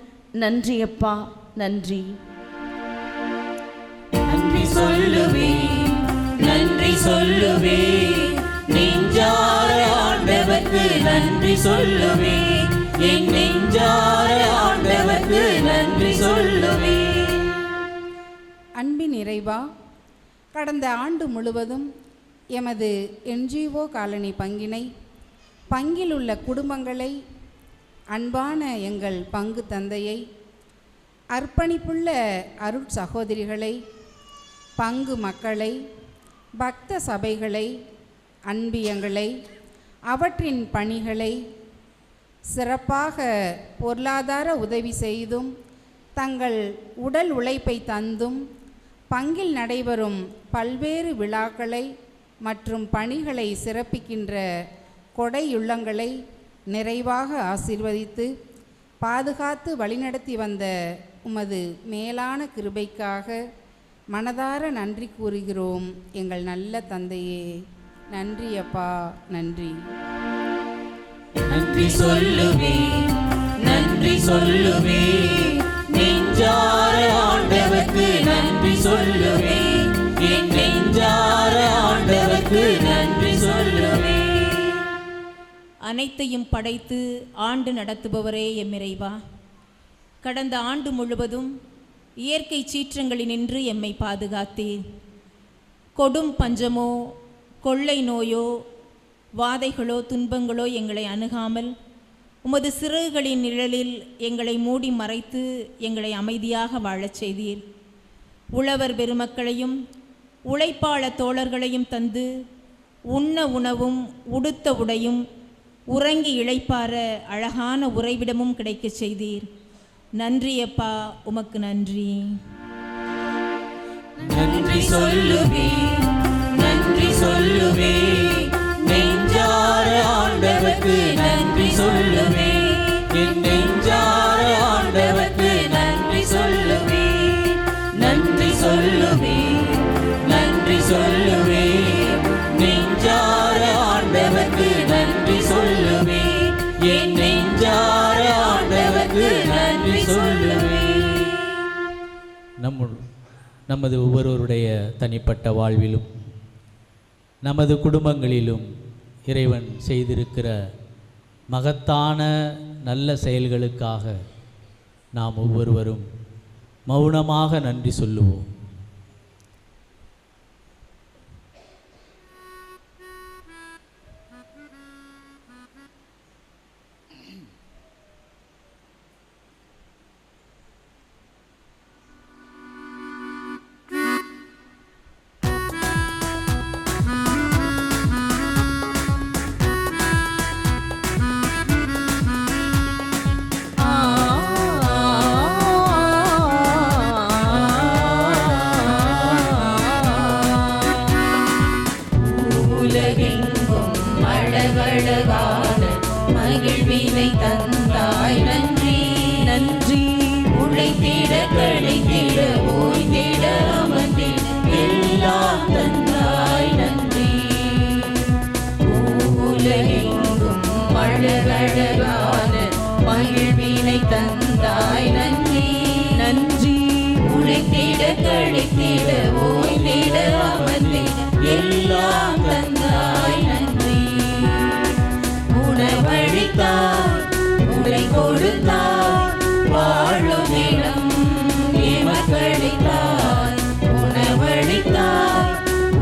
நன்றி அப்பா, நன்றி.
நன்றி சொல்லுவே நன்றி சொல்லுவே.
சொல்லுவேன். என் நெஞ்சார ஆண்டவர்க்கு நன்றி சொல்லுவேன்.
அன்பின் இறைவா, கடந்த ஆண்டு முழுவதும் எமது NGO காலனி பங்கில் உள்ள குடும்பங்களை, அன்பான எங்கள் பங்கு தந்தையை, அர்ப்பணிப்புள்ள அருட்சகோதரிகளை, பங்கு மக்களை, பக்த சபைகளை, அன்பியங்களை, அவற்றின் பணிகளை சிறப்பாக பொருளாதார உதவி செய்தும் தங்கள் உடல் உழைப்பை தந்தும் பங்கில் நடைபெறும் பல்வேறு விழாக்களை மற்றும் பணிகளை சிறப்பிக்கின்ற கொடையுள்ளங்களை நிறைவாக ஆசீர்வதித்து பாதுகாத்து வழிநடத்தி வந்த உமது மேலான கிருபைக்காக மனதார நன்றி கூறுகிறோம் எங்கள் நல்ல தந்தையே. நன்றி அப்பா, நன்றி.
நன்றி சொல்லுவேன், நன்றி சொல்லுவேன். நெஞ்சார ஆண்டவர்க்கு நன்றி சொல்லுவேன். என் நெஞ்சார ஆண்டவர்க்கு நன்றி சொல்லுவேன்.
அனைத்தையும் படைத்து ஆண்டு நடத்துபவரே எம்மிறைவா, கடந்த ஆண்டு முழுவதும் இயற்கை சீற்றங்களினின்று எம்மை பாதுகாத்தீர். கொடும் பஞ்சமோ கொள்ளை நோயோ வாதைகளோ துன்பங்களோ எங்களை அணுகாமல் உமது சிறகுகளின் நிழலில் எங்களை மூடி மறைத்து எங்களை அமைதியாக வாழச் செய்தீர். உழவர் பெருமக்களையும் உழைப்பாளர் தோழர்களையும் தந்து உண்ண உணவும் உடுத்த உடையும் உறங்கி இளைப்பார அழகான உறைவிடமும் கிடைக்கச் செய்தீர். நன்றி அப்பா, உமக்கு நன்றி.
நன்றி சொல்லுவேன், நன்றி சொல்லுவேன். நெஞ்சார ஆண்டவர்க்கு நன்றி சொல்லுவேன். என் நெஞ்சார ஆண்டவர்க்கு நன்றி சொல்லுவேன். நன்றி சொல்லுவேன், நன்றி சொல்லுவேன். நெஞ்சார ஆண்டவர்க்கு நன்றி சொல்லுவேன். என் நெஞ்சார ஆண்டவர்க்கு நன்றி சொல்லுவேன்.
நமது ஒவ்வொருவருடைய தனிப்பட்ட வாழ்விலும் நமது குடும்பங்களிலும் இறைவன் செய்திருக்கிற மகத்தான நல்ல செயல்களுக்காக நாம் ஒவ்வொருவரும் மௌனமாக நன்றி சொல்லுவோம்.
உலகெங்கும் அழகழகான மகிழ்வினை தந்தாய். நன்றி நன்றி. உழைத்திட கழித்திட ஓய்ந்திட அமர்ந்திட எல்லாம் தந்தாய். நன்றி. உலகெங்கும் அழகழகான மகிழ்வினை தந்தாய். நன்றி நன்றி. உழைத்திட கழித்திட ஓய்ந்திட அமர்ந்திட எல்லாம் தந்தாய். நன்றி. உணவளித்தாய், உடை கொடுத்தாய், வாழும் இடம் எமக்களித்தாய். உணவளித்தாய்,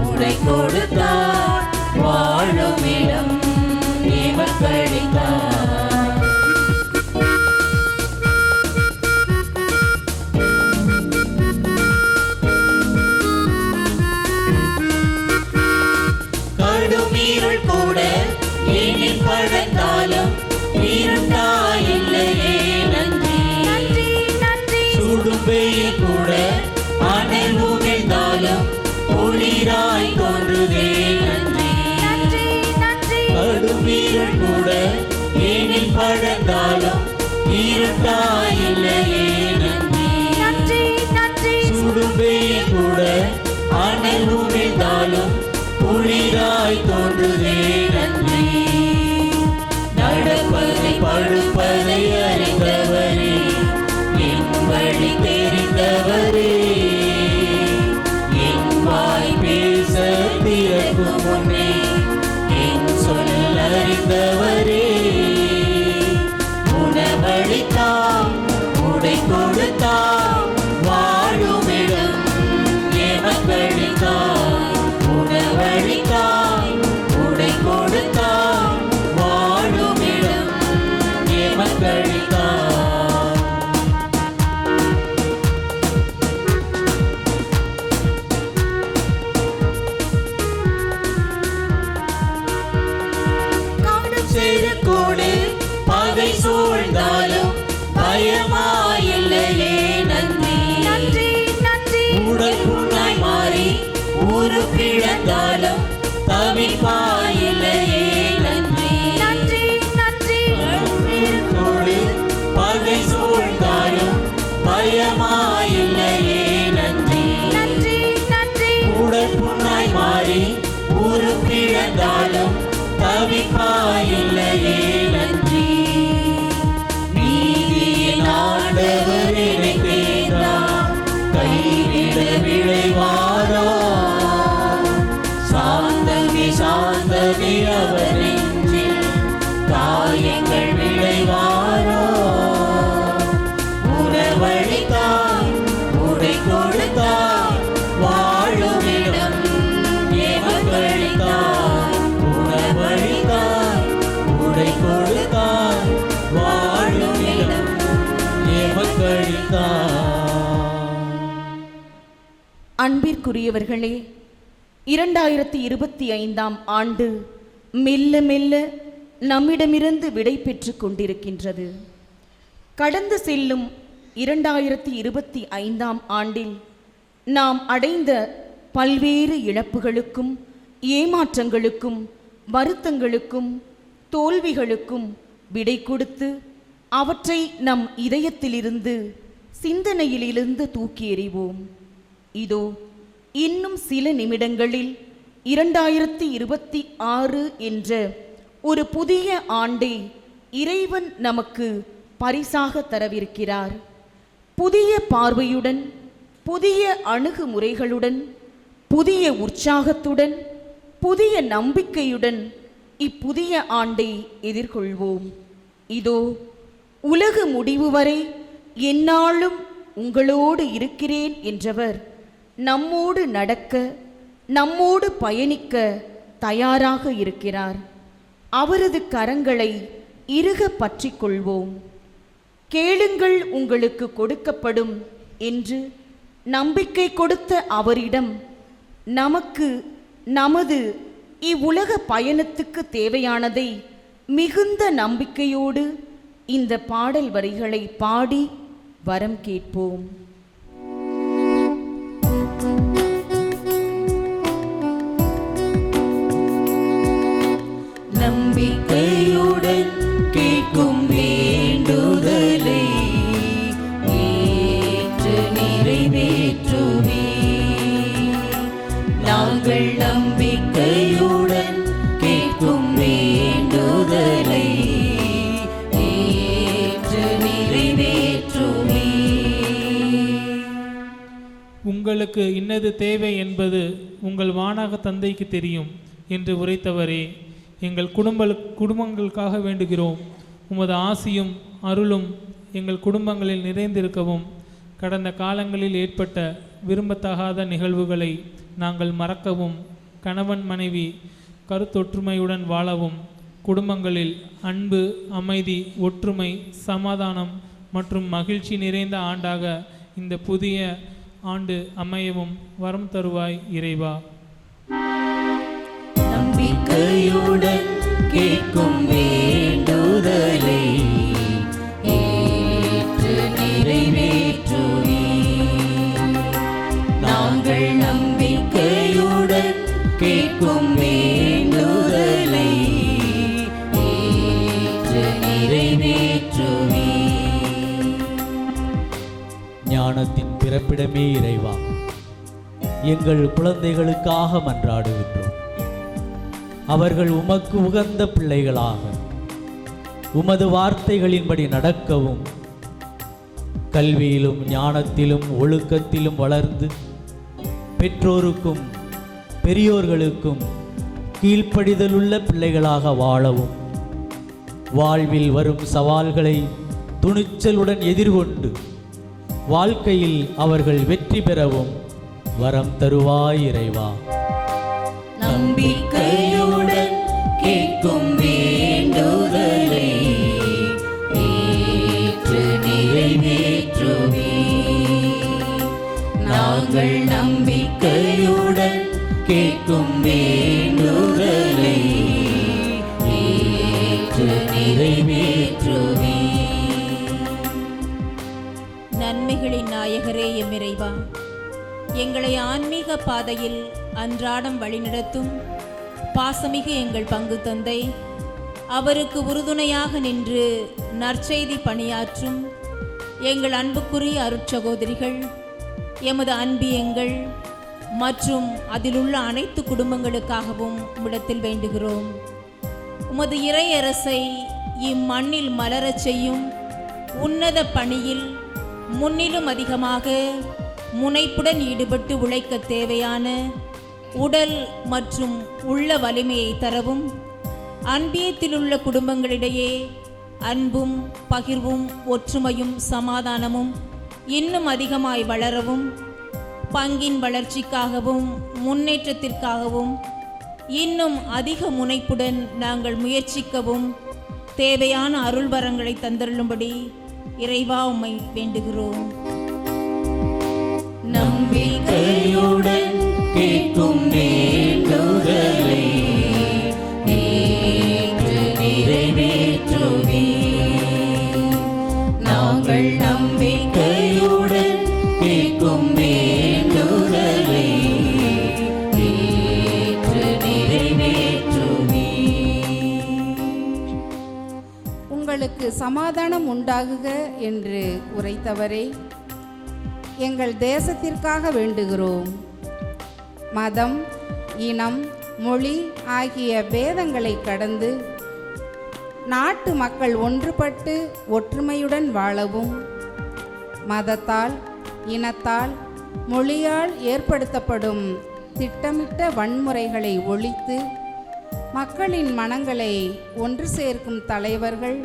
உடை கொடுத்தாய், வாழும் இடம் எமக்களித்தாய். கடுமீருள் கூட எனில் பழந்தாலும் இருட்டாயில்லையே. நன்றி
நன்றி நன்றி.
சுடும் வெயில் கூட அனல் உமிழ்ந்தாலும் ஒளிராய் தோன்றுதே. நன்றி
நன்றி நன்றி.
கடுமீருள் கூட எனில் பழந்தாலும் இருட்டாயில்லையே. நன்றி
நன்றி நன்றி.
சுடும் வெயில் கூட அனல் உமிழ்ந்தாலும் ஒளிராய் தோன்றுதே. நன்றி. நடப்பதை படுப்பதை அறிந்தவரே, என் வழி தெரிந்தவரே, என் வாய் பேச திறக்கும் முன்னே என் சொல் அறிந்தவரே, செருக்கோடு பகை சூழ்ந்தாலும் பயமாயில்லையே நன்றி.
நன்றி நன்றி
உடல் புண்ணாய் மாறி உருப்பிழந்தாலும் தவிப்பாயில்லையே நன்றி.
நன்றி நன்றி
செருக்கோடு பகை சூழ்ந்தாலும் பயமாயில்லையே நன்றி.
நன்றி நன்றி
உடல் புண்ணாய் மாறி உருப்பிழந்தாலும் தவிப்பாயில்லையே நன்றி. நீதியின் ஆண்டவர் என்னை தேர்ந்தார், கைவிட விளைவாரோ. சாந்தமே சாந்தமே அவர் நெஞ்சில் காயங்கள் விளைவாரோ. உணவளித்தார், உடை கொடுத்தார், வாழுமிடம் எமக்களித்தார். உணவளித்தார், உடை கொடுத்தார், வாழுமிடம் எமக்களித்தார்.
அன்பிற்குரியவர்களே, 2025ஆம் ஆண்டு மெல்ல மெல்ல நம்மிடமிருந்து விடை பெற்று கொண்டிருக்கின்றது. கடந்து செல்லும் 2025ஆம் ஆண்டில் நாம் அடைந்த பல்வேறு இழப்புகளுக்கும் ஏமாற்றங்களுக்கும் வருத்தங்களுக்கும் தோல்விகளுக்கும் விடை கொடுத்து அவற்றை நம் இதயத்திலிருந்து சிந்தனையிலிருந்து தூக்கி எறிவோம். இதோ இன்னும் சில நிமிடங்களில் 2026 என்ற ஒரு புதிய ஆண்டை இறைவன் நமக்கு பரிசாக தரவிருக்கிறார். புதிய பார்வையுடன், புதிய அணுகுமுறைகளுடன், புதிய உற்சாகத்துடன், புதிய நம்பிக்கையுடன் இப்புதிய ஆண்டை எதிர்கொள்வோம். இதோ உலக முடிவு வரை எந்நாளும் உங்களோடு இருக்கிறேன் என்றவர் நம்மோடு நடக்க, நம்மோடு பயணிக்க தயாராக இருக்கிறார். அவரது கரங்களை இறுக பற்றிக் கொள்வோம். கேளுங்கள் உங்களுக்கு கொடுக்கப்படும் என்று நம்பிக்கை கொடுத்த அவரிடம் நமக்கு நமது இவ்வுலக பயணத்துக்கு தேவையானதை மிகுந்த நம்பிக்கையோடு இந்த பாடல் வரிகளை பாடி வரம் கேட்போம்.
நம்பிக்கையுடன் கேட்கும் வேண்டுதலை ஏற்று நிறைவேற்றுவே. நாங்கள் நம்பிக்கையுடன் கேட்கும் வேண்டுதலை ஏற்று நிறைவேற்றுவே.
உங்களுக்கு இன்னது தேவை என்பது உங்கள் வானக தந்தைக்கு தெரியும் என்று உரைத்தவரே, எங்கள் குடும்பங்களுக்காக வேண்டுகிறோம். உமது ஆசியும் அருளும் எங்கள் குடும்பங்களில் நிறைந்திருக்கவும், கடந்த காலங்களில் ஏற்பட்ட விரும்பத்தகாத நிகழ்வுகளை நாங்கள் மறக்கவும், கணவன் மனைவி கருத்தொற்றுமையுடன் வாழவும், குடும்பங்களில் அன்பு, அமைதி, ஒற்றுமை, சமாதானம் மற்றும் மகிழ்ச்சி நிறைந்த ஆண்டாக இந்த புதிய ஆண்டு அமையவும் வரம் தருவாய் இறைவா.
நம்பிக்கையுடன் கேட்கும் வேண்டுதலை ஏற்று நிறைவேற்றுவே. நாங்கள் நம்பிக்கையுடன் கேட்கும் வேண்டுதலை ஏற்று நிறைவேற்றுவே.
ஞானத்தின் பிறப்பிடமே இறைவா, எங்கள் குழந்தைகளுக்காக மன்றாடுகின்றோம். அவர்கள் உமக்கு உகந்த பிள்ளைகளாக உமது வார்த்தைகளின்படி நடக்கவும், கல்வியிலும் ஞானத்திலும் ஒழுக்கத்திலும் வளர்ந்து பெற்றோருக்கும் பெரியோர்களுக்கும் கீழ்ப்படிதலுள்ள பிள்ளைகளாக வாழவும், வாழ்வில் வரும் சவால்களை துணிச்சலுடன் எதிர்கொண்டு வாழ்க்கையில் அவர்கள் வெற்றி பெறவும் வரம் தருவாய் இறைவா.
நம்பிக்கையுடன் கேட்கும் வேண்டுதலை ஏற்று நிறைவேற்றுவே. நாங்கள் நம்பிக்கையுடன் கேட்கும் வேண்டுதலை ஏற்று
எம்மிறைவா. எங்களை ஆன்மீக பாதையில் அன்றாடம் வழிநடத்தும் பாசமிகு எங்கள் பங்கு தந்தை, அவருக்கு உறுதுணையாக நின்று நற்செய்தி பணியாற்றும் எங்கள் அன்புக்குரிய அருட்சகோதரிகள், எமது அன்பியங்கள் மற்றும் அதிலுள்ள அனைத்து குடும்பங்களுக்காகவும் உம்மிடத்தில் வேண்டுகிறோம். உமது இறையரசை இம்மண்ணில் மலரச் செய்யும் உன்னத பணியில் முன்னிலும் அதிகமாக முனைப்புடன் ஈடுபட்டு உழைக்க தேவையான உடல் மற்றும் உள்ள வலிமையை தரவும், அன்பியத்திலுள்ள குடும்பங்களிடையே அன்பும் பகிர்வும் ஒற்றுமையும் சமாதானமும் இன்னும் அதிகமாய் வளரவும், பங்கின் வளர்ச்சிக்காகவும் முன்னேற்றத்திற்காகவும் இன்னும் அதிக முனைப்புடன் நாங்கள் முயற்சிக்கவும் தேவையான அருள்வரங்களை தந்தருளும்படி இறைவா உம்மை வேண்டுகிறோம்.
நம்பிக்கையுடன் கேட்கும் வேண்டுதலை ஏற்று நிறைவேற்றுவீர். நாங்கள் நம்பிக்கையுடன் கேட்கும் வேண்டுதலை ஏற்று நிறைவேற்றுவீர்.
உங்களுக்கு சமாதானம் உண்டாகுக என்று உரைத்தவரே, எங்கள் தேசத்திற்காக வேண்டுகிறோம். மதம், இனம், மொழி ஆகிய பேதங்களை கடந்து நாட்டு மக்கள் ஒன்றுபட்டு ஒற்றுமையுடன் வாழவும், மதத்தால், இனத்தால், மொழியால் ஏற்படுத்தப்படும் திட்டமிட்ட வன்முறைகளை ஒழித்து மக்களின் மனங்களை ஒன்று சேர்க்கும் தலைவர்கள்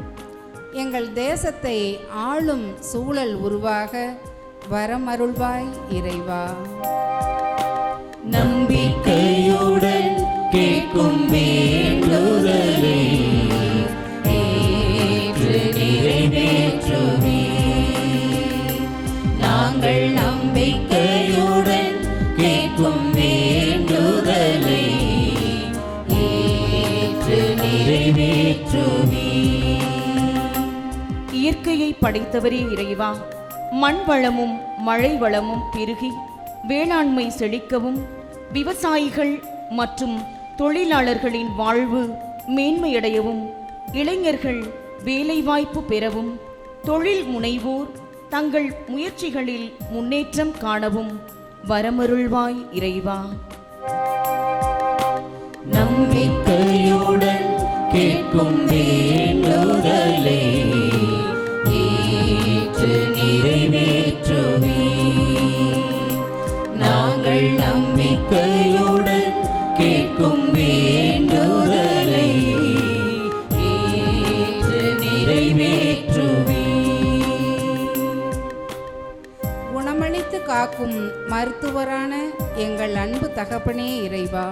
எங்கள் தேசத்தை ஆளும் சூழல் உருவாக வரமருள்வாய் இறைவா.
நம்பிக்கையுடன் கேட்கும் வேண்டுதலை ஏற்று நிறைவேற்றுவீர். நாங்கள் நம்பிக்கையுடன் கேட்கும் வேண்டுதலை ஏற்று நிறைவேற்றுவீர்.
இயற்கையை படைத்தவரே இறைவா, மண் வளமும் மழை வளமும் பெருகி வேளாண்மை செழிக்கவும், விவசாயிகள் மற்றும் தொழிலாளர்களின் வாழ்வு மேன்மையடையவும், இளைஞர்கள் வேலைவாய்ப்பு பெறவும், தொழில் முனைவோர் தங்கள் முயற்சிகளில் முன்னேற்றம் காணவும் வரமருள்வாய் இறைவா.
நம்பிக்கையுடன் கேட்கும் வேண்டுதலை ஏற்று நிறைவேற்றுவீர். நாங்கள் நம்பிக்கையுடன் கேட்கும் வேண்டுதலை ஏற்று நிறைவேற்றுவீர்.
குணமளித்து காக்கும் மருத்துவரான எங்கள் அன்பு தகப்பனே இறைவா,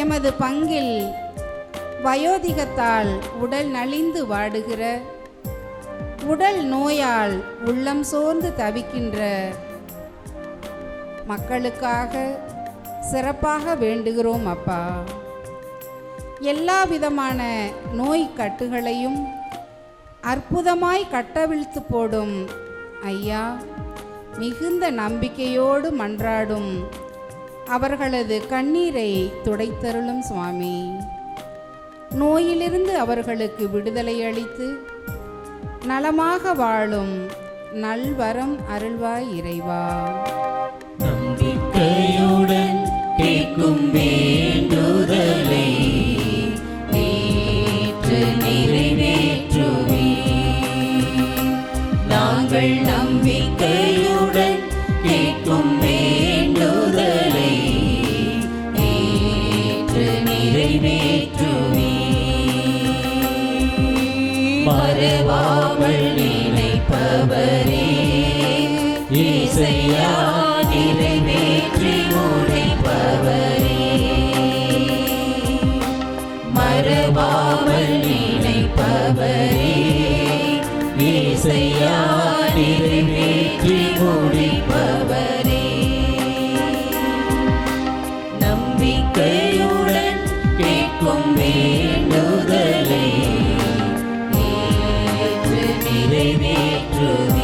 எமது பங்கில் வயோதிகத்தால் உடல் நலிந்து வாடுகிற, உடல் நோயால் உள்ளம் சோர்ந்து தவிக்கின்ற மக்களுக்காக சிறப்பாக வேண்டுகிறோம் அப்பா. எல்லா விதமான நோய் கட்டுகளையும் அற்புதமாய் கட்டவிழ்த்து போடும் ஐயா, மிகுந்த நம்பிக்கையோடு மன்றாடும் அவர்களது கண்ணீரை துடைத்தருளும் சுவாமி. நோயிலிருந்து அவர்களுக்கு விடுதலை அளித்து நலமாக வாழும் நல்வரம் அருள்வாய் இறைவா.
நம்பிக்கையுடன் கேட்கும் வேண்டுதலை ஏற்று நிறைவேற்றுவீர். நாங்கள் நம்பிக்கையுடன் கேட்கும் வேண்டுதலை ஏற்று நிறைவேற்றுவீர். மறவாமல் நினைப்பவரே இசையா, நிறைவேற்றி முடிப்பவரே. மறவாமல் நினைப்பவரே இசையா, நிறைவேற்றி முடிப்பவரே. நம்பிக்கையுடன் கேட்கும் வேண்டுதலை ஏற்று நிறைவேற்றுவீர்.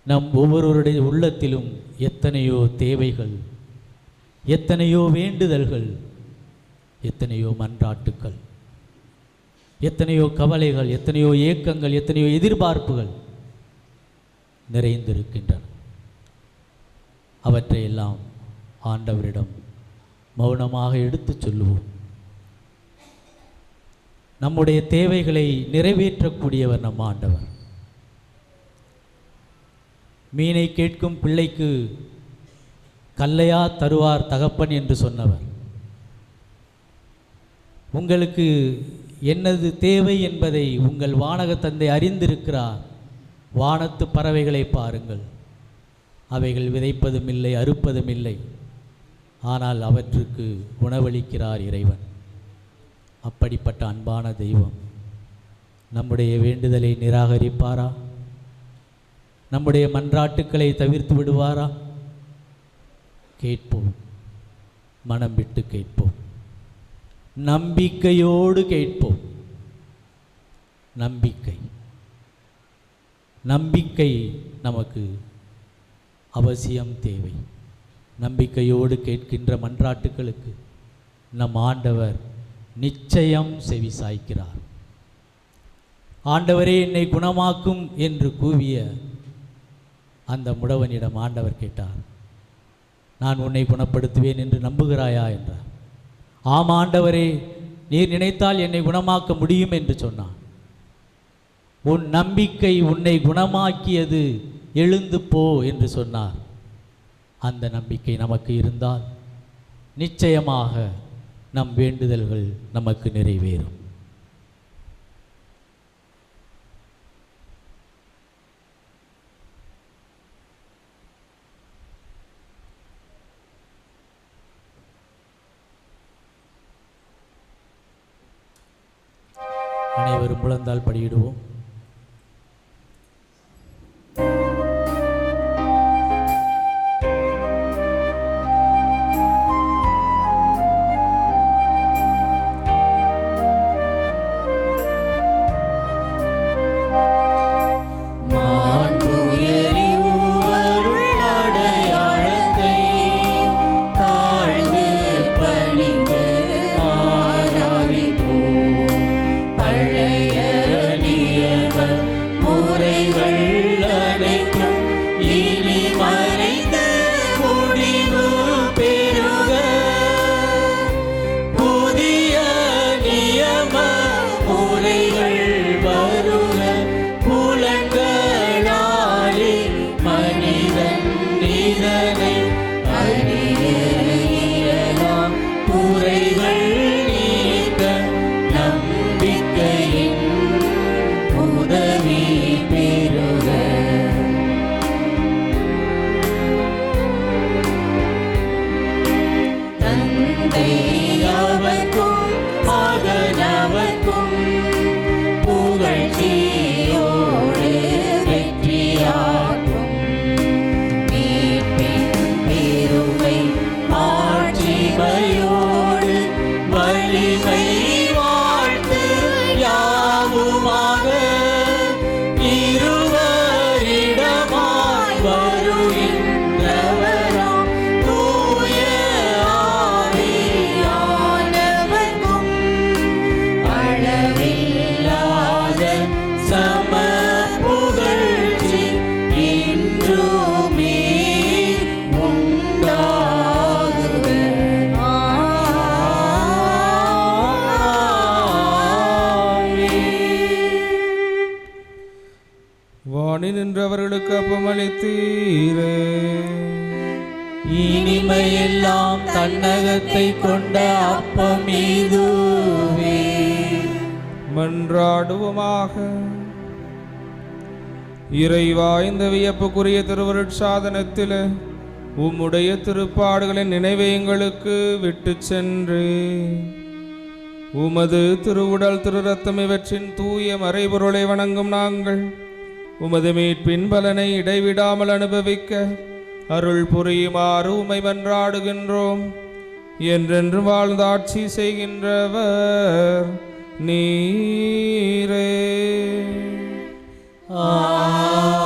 நம் ஒவ்வொருவருடைய உள்ளத்திலும் எத்தனையோ தேவைகள், எத்தனையோ வேண்டுதல்கள், எத்தனையோ மன்றாட்டுக்கள், எத்தனையோ கவலைகள், எத்தனையோ ஏக்கங்கள், எத்தனையோ எதிர்பார்ப்புகள் நிறைந்திருக்கின்றன. அவற்றையெல்லாம் ஆண்டவரிடம் மௌனமாக எடுத்துச் சொல்லுவோம். நம்முடைய தேவைகளை நிறைவேற்றக்கூடியவர் நம் ஆண்டவர். மீனை கேட்கும் பிள்ளைக்கு கல்லையா தருவார் தகப்பன் என்று சொன்னவர், உங்களுக்கு என்னது தேவை என்பதை உங்கள் வானக தந்தை அறிந்திருக்கிறார். வானத்து பறவைகளை பாருங்கள், அவைகள் விதைப்பதும் இல்லை, அறுப்பதும் இல்லை, ஆனால் அவற்றுக்கு உணவளிக்கிறார் இறைவன். அப்படிப்பட்ட அன்பான தெய்வம் நம்முடைய வேண்டுதலை நிராகரிப்பாரா? நம்முடைய மன்றாட்டுக்களை தவிர்த்து விடுவாரா? கேட்போம், மனம் விட்டு கேட்போம், நம்பிக்கையோடு கேட்போம். நம்பிக்கை நமக்கு அவசியம் தேவை. நம்பிக்கையோடு கேட்கின்ற மன்றாட்டுக்களுக்கு நம் ஆண்டவர் நிச்சயம் செவி சாய்க்கிறார். ஆண்டவரே என்னை குணமாக்கும் என்று கூவிய அந்த முடவனிடம் ஆண்டவர் கேட்டார், நான் உன்னை குணப்படுத்துவேன் என்று நம்புகிறாயா என்றார். ஆம் ஆண்டவரே, நீர் நினைத்தால் என்னை குணமாக்க முடியும் என்று சொன்னான். உன் நம்பிக்கை உன்னை குணமாக்கியது, எழுந்து போ என்று சொன்னார். அந்த நம்பிக்கை நமக்கு இருந்தால் நிச்சயமாக நம் வேண்டுதல்கள் நமக்கு நிறைவேறும். அனைவரும் முழந்தால் படியிடுவோம்.
நின்றவர்களுக்கு அப்பமளித்தீரே,
இனிமையெல்லாம் தன்னகத்தை கொண்ட அப்பம் இதுவே.
மன்றாடுவோமாக. இறைவா, இந்த வியப்புக்குரிய திருவருட்சாதனத்தில் உம்முடைய திருப்பாடுகளின் நினைவை எங்களுக்கு விட்டு சென்று உமது திருவுடல் திரு ரத்தம் இவற்றின் தூய மறைபொருளை வணங்கும் நாங்கள் உமது மீட்பின் பலனை இடைவிடாமல் அனுபவிக்க அருள் புரியுமாறு உம்மை மன்றாடுகின்றோம். என்றென்று வாழ்ந்து ஆட்சி செய்கின்றவர் நீரே.
ஆமென்.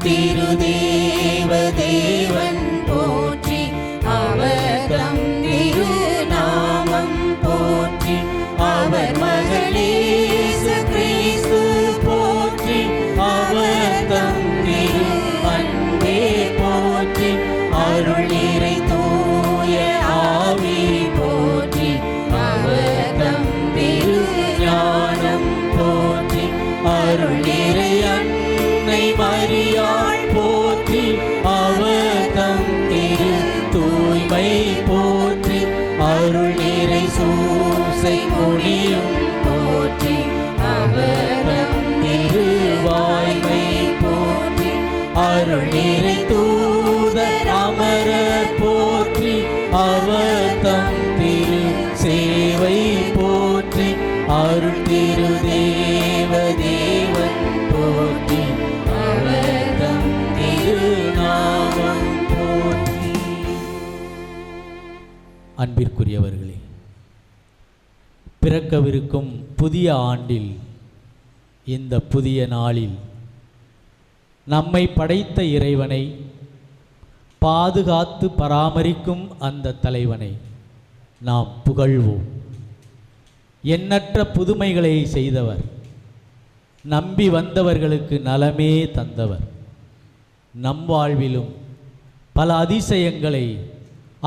திருதேவ தேவன் போற்றி அவர் தம் திருநாமம் போற்றி அவர் மகள் இயேசு கிறிஸ்து போற்றி அவர் தம் திரு அன்பே போற்றி அருள் நிறை தூய ஆவி போற்றி அவர் தம் திரு ஞானம் போற்றி அருள் நிறை அன்னை மரியாள் போற்றி அவர் தம் திரு தூய்மை போற்றி அருள் நிறை சூசை மொழியும் போற்றி அவர் தம் திரு வாய்மை போற்றி அருள் நிறை தூதர் அமரர் போற்றி அவர் தம் திரு சேவை போற்றி அருள் திரு தேவ தேவன் போற்றி அவர் தம் திருநாமம் போற்றி.
அன்பிற்குரியவர்களே, பிறக்கவிருக்கும் புதிய ஆண்டில், இந்த புதிய நாளில் நம்மை படைத்த இறைவனை, பாதுகாத்து பராமரிக்கும் அந்த தலைவனை நாம் புகழ்வோம். எண்ணற்ற புதுமைகளை செய்தவர், நம்பி வந்தவர்களுக்கு நலமே தந்தவர், நம் வாழ்விலும் பல அதிசயங்களை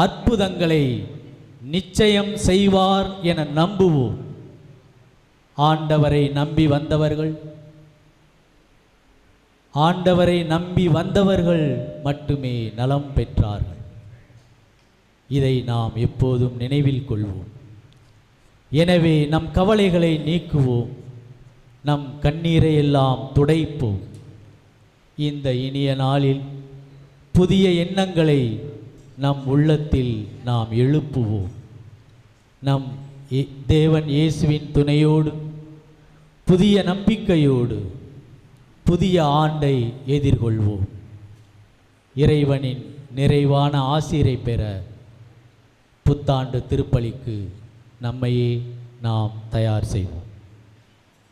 அற்புதங்களை நிச்சயம் செய்வார் என நம்புவோம். ஆண்டவரை நம்பி வந்தவர்கள் மட்டுமே நலம் பெற்றார்கள். இதை நாம் எப்போதும் நினைவில் கொள்வோம். எனவே நம் கவலைகளை நீக்குவோம், நம் கண்ணீரை எல்லாம் துடைப்போம். இந்த இனிய நாளில் புதிய எண்ணங்களை நம் உள்ளத்தில் நாம் எழுப்புவோம். நம் தேவன் இயேசுவின் துணையோடு, புதிய நம்பிக்கையோடு புதிய ஆண்டை எதிர்கொள்வோம். இறைவனின் நிறைவான ஆசீரை பெற புத்தாண்டு திருப்பலிக்கு நம்மையே நாம் தயார் செய்வோம்.